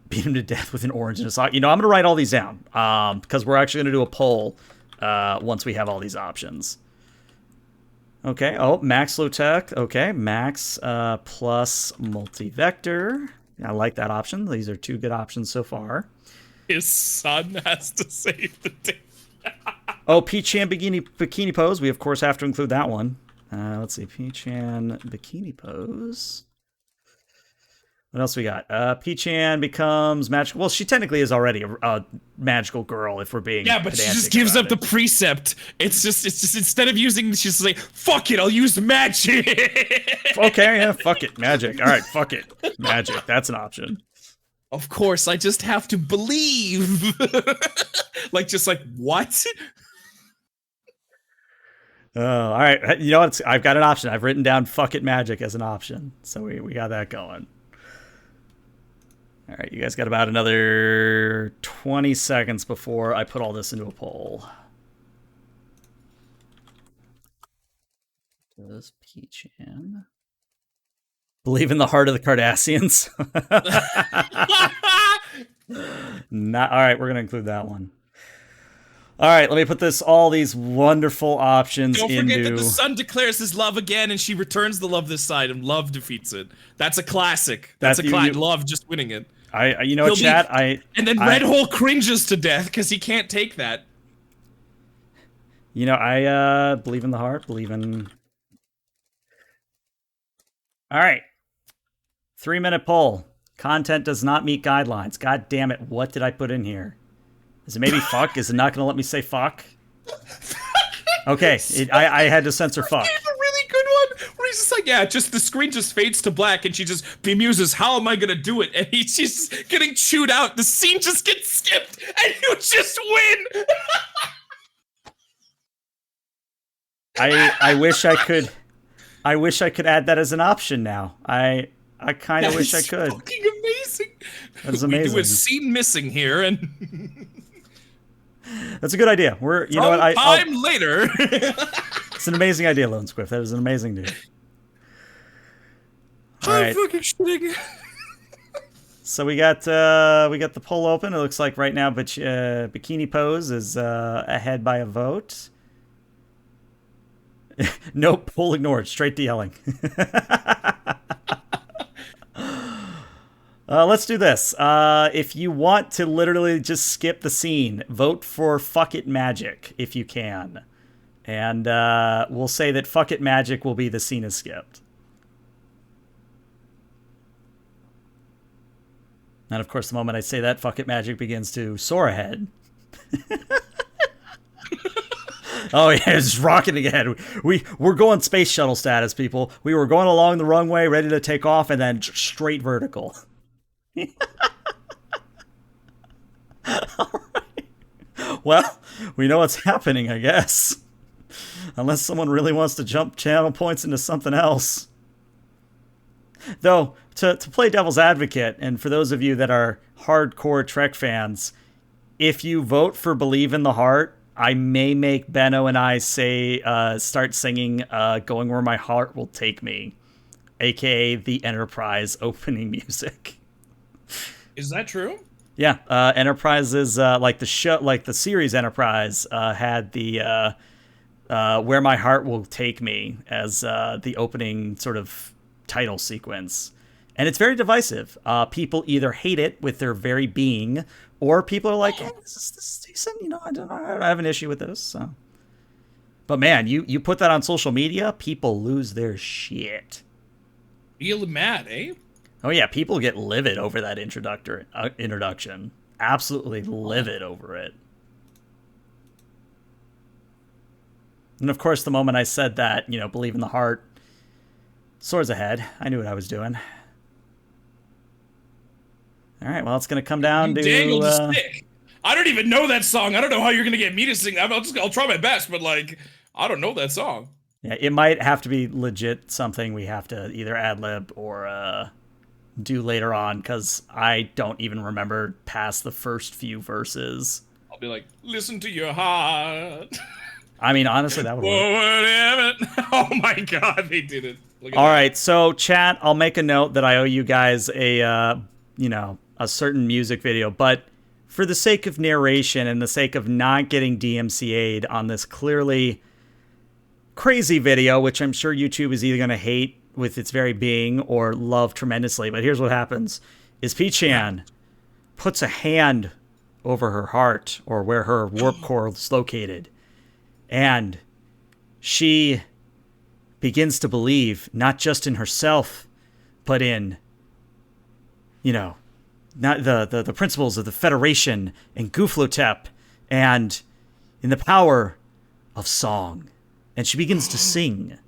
beat him to death with an orange in his sock. You know, I'm going to write all these down because we're actually going to do a poll once we have all these options. Okay. Oh, Max Low-Tech. Okay. Max plus multi-vector. I like that option. These are 2 good options so far. His son has to save the day. Oh, P-Chan bikini pose. We, of course, have to include that one. Let's see. P-Chan bikini pose. What else we got? Peachan becomes magical. Well, she technically is already a magical girl if we're being Yeah, but she just pedantic gives about up the it. precept. It's just instead of using, she's like, fuck it, I'll use magic. Okay, yeah, fuck it, magic. All right, fuck it, magic. That's an option. Of course, I just have to believe. Just like, what? Oh, all right. You know what? I've got an option. I've written down fuck it magic as an option. So we got that going. All right, you guys got about another 20 seconds before I put all this into a poll. Does Peachan believe in the heart of the Cardassians? Not all right. We're gonna include that one. All right, let me put all these wonderful options Don't into... forget that the sun declares his love again, and she returns the love this side, and love defeats it. That's a classic. That's a classic. Love just winning it. You know, chat. And then Red Hole cringes to death because he can't take that. You know, I believe in the heart. Believe in. All right. 3-minute poll. Content does not meet guidelines. God damn it! What did I put in here? Is it maybe fuck? Is it not going to let me say fuck? Okay, I had to censor fuck. He's a really good one where he's just like, yeah, just the screen just fades to black and she just bemuses, how am I going to do it? And he's just getting chewed out. The scene just gets skipped and you just win. I wish I could add that as an option now. I kind of wish I could. Fucking amazing. That's amazing. We do a scene missing here and... That's a good idea. You know what? Time later. It's an amazing idea, Lone Squiff. That is an amazing dude. All I'm right. fucking shitting. So we got the poll open. It looks like right now, Bikini Pose is ahead by a vote. Nope, poll ignored. Straight to yelling. Let's do this. If you want to literally just skip the scene, vote for Fuck It Magic if you can. And we'll say that Fuck It Magic will be the scene is skipped. And of course, the moment I say that, Fuck It Magic begins to soar ahead. Oh yeah, it's just rocketing ahead. We're going space shuttle status, people. We were going along the runway, ready to take off, and then straight vertical. All right. Well, we know what's happening, I guess. Unless someone really wants to jump channel points into something else. Though, to play devil's advocate, and for those of you that are hardcore Trek fans, if you vote for Believe in the Heart, I may make Benno and I start singing Going Where My Heart Will Take Me, aka the Enterprise opening music. Is that true? Yeah, Enterprise is like the series Enterprise had the Where My Heart Will Take Me as the opening sort of title sequence. And it's very divisive. People either hate it with their very being, or people are like, this is decent, you know, I don't have an issue with this. So. But man, you put that on social media, people lose their shit. Real mad, eh? Oh yeah, people get livid over that introduction. Absolutely livid over it. And of course, the moment I said that, you know, Believe in the Heart, soars ahead. I knew what I was doing. All right, well, it's going to come down to... dangled the stick. I don't even know that song. I don't know how you're going to get me to sing. I'll try my best, but, like, I don't know that song. Yeah, it might have to be legit something we have to either ad-lib or do later on, because I don't even remember past the first few verses. I'll be like, listen to your heart. I mean, honestly, that would work. Oh my god, they did it. All right, so chat, I'll make a note that I owe you guys a certain music video, but for the sake of narration and the sake of not getting DMCA'd on this clearly crazy video, which I'm sure YouTube is either going to hate with its very being or love tremendously, but here's what happens, is Peachan puts a hand over her heart, or where her warp core is located, and she begins to believe not just in herself, but in not the principles of the Federation and Guflotep and in the power of song. And she begins to sing.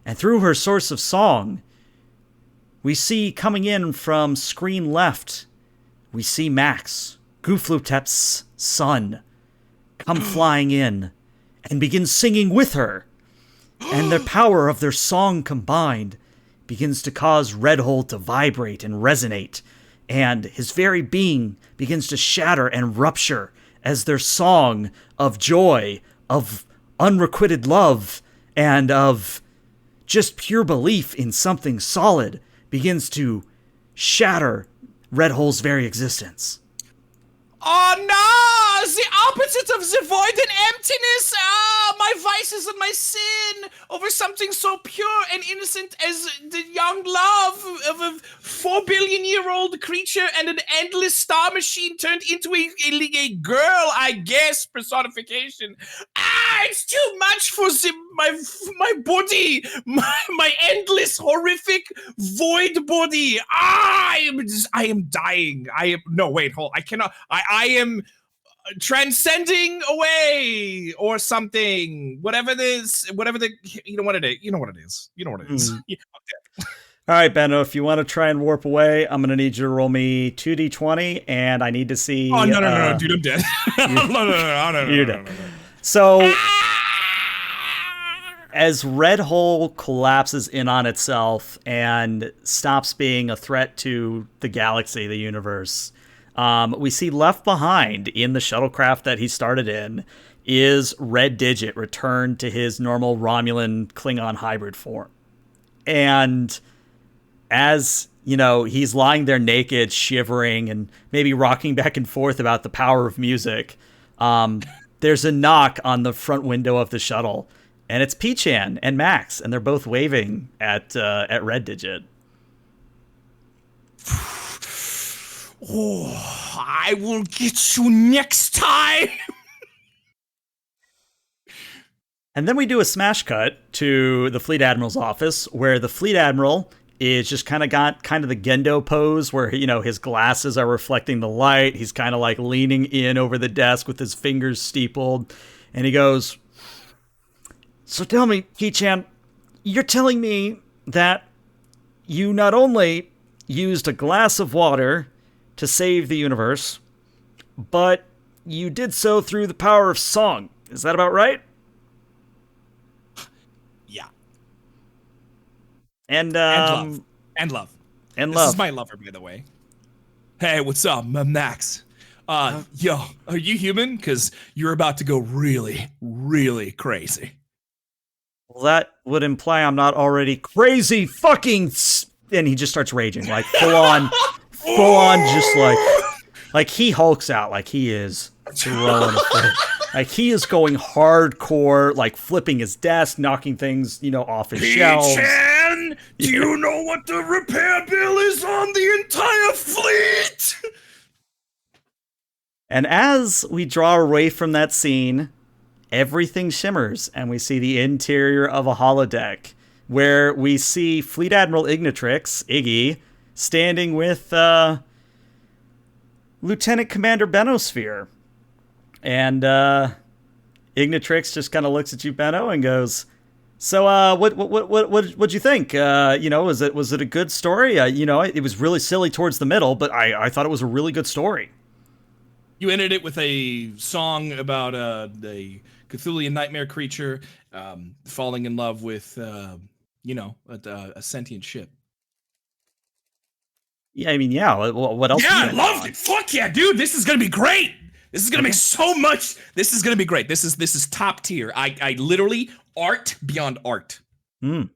And through her source of song, we see coming in from screen left, we see Max, Guflotep's son, come flying in and begin singing with her. And the power of their song combined begins to cause Redhole to vibrate and resonate. And his very being begins to shatter and rupture as their song of joy, of unrequited love, and of just pure belief in something solid begins to shatter Redhole's very existence. Oh no! The opposite of the void and emptiness! Ah, my vices and my sin over something so pure and innocent as the young love of a 4 billion-year-old creature and an endless star machine turned into a girl, I guess, personification. Ah, it's too much for my body, my endless, horrific void body. Ah, I am dying. No, wait, hold. I cannot. I am transcending away or something. Whatever it is, you know what it is. All right, Benno, if you want to try and warp away, I'm going to need you to roll me 2d20, and I need to see... Oh, no, dude, I'm dead. No. You're dead. So, as Redhole collapses in on itself and stops being a threat to the galaxy, the universe, we see left behind in the shuttlecraft that he started in is Red Digit returned to his normal Romulan Klingon hybrid form. And as, he's lying there naked, shivering, and maybe rocking back and forth about the power of music, there's a knock on the front window of the shuttle. And it's P-Chan and Max, and they're both waving at Red Digit. Oh, I will get you next time. And then we do a smash cut to the Fleet Admiral's office, where the Fleet Admiral is just kind of got the Gendo pose where, his glasses are reflecting the light. He's kind of like leaning in over the desk with his fingers steepled. And he goes, "So tell me, Ki-chan, you're telling me that you not only used a glass of water to save the universe, but you did so through the power of song. Is that about right?" Yeah. And love. This is my lover, by the way. Hey, what's up? I'm Max. Yo, are you human? Because you're about to go really, really crazy. Well, that would imply I'm not already crazy fucking... And he just starts raging, like full on, just like he hulks out, like he is throwing a fit. Like he is going hardcore, like flipping his desk, knocking things, off his shelves. P-Chan, do you know what the repair bill is on the entire fleet? And as we draw away from that scene, everything shimmers, and we see the interior of a holodeck, where we see Fleet Admiral Ignitrix, Iggy, standing with Lieutenant Commander Benosphere. And Ignitrix just kind of looks at you, Benno, and goes, "So, what'd you think? Was it a good story? It was really silly towards the middle, but I thought it was a really good story." You ended it with a song about the Cthulhian nightmare creature falling in love with, a sentient ship. Yeah, I mean, yeah. What else? Yeah, I loved it. Fuck yeah, dude. This is gonna be great. This is gonna make so much. This is gonna be great. This is top tier. I literally art beyond art. All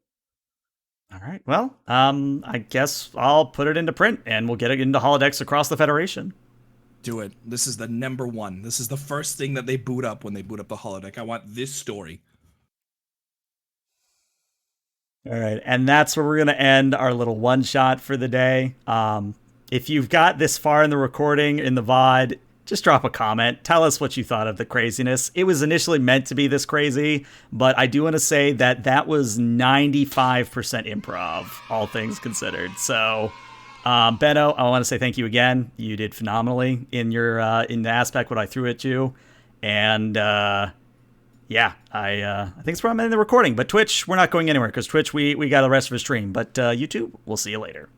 right. Well, I guess I'll put it into print, and we'll get it into holodecks across the Federation. Do it. This is the number one. This is the first thing that they boot up when they boot up the holodeck. I want this story. All right, and that's where we're going to end our little one-shot for the day. If you've got this far in the recording, in the VOD, just drop a comment. Tell us what you thought of the craziness. It was initially meant to be this crazy, but I do want to say that was 95% improv, all things considered. So Benno, I want to say thank you again. You did phenomenally in your in the aspect what I threw at you, and yeah, I think it's probably in the recording. But Twitch, we're not going anywhere because Twitch we got the rest of a stream. But YouTube, we'll see you later.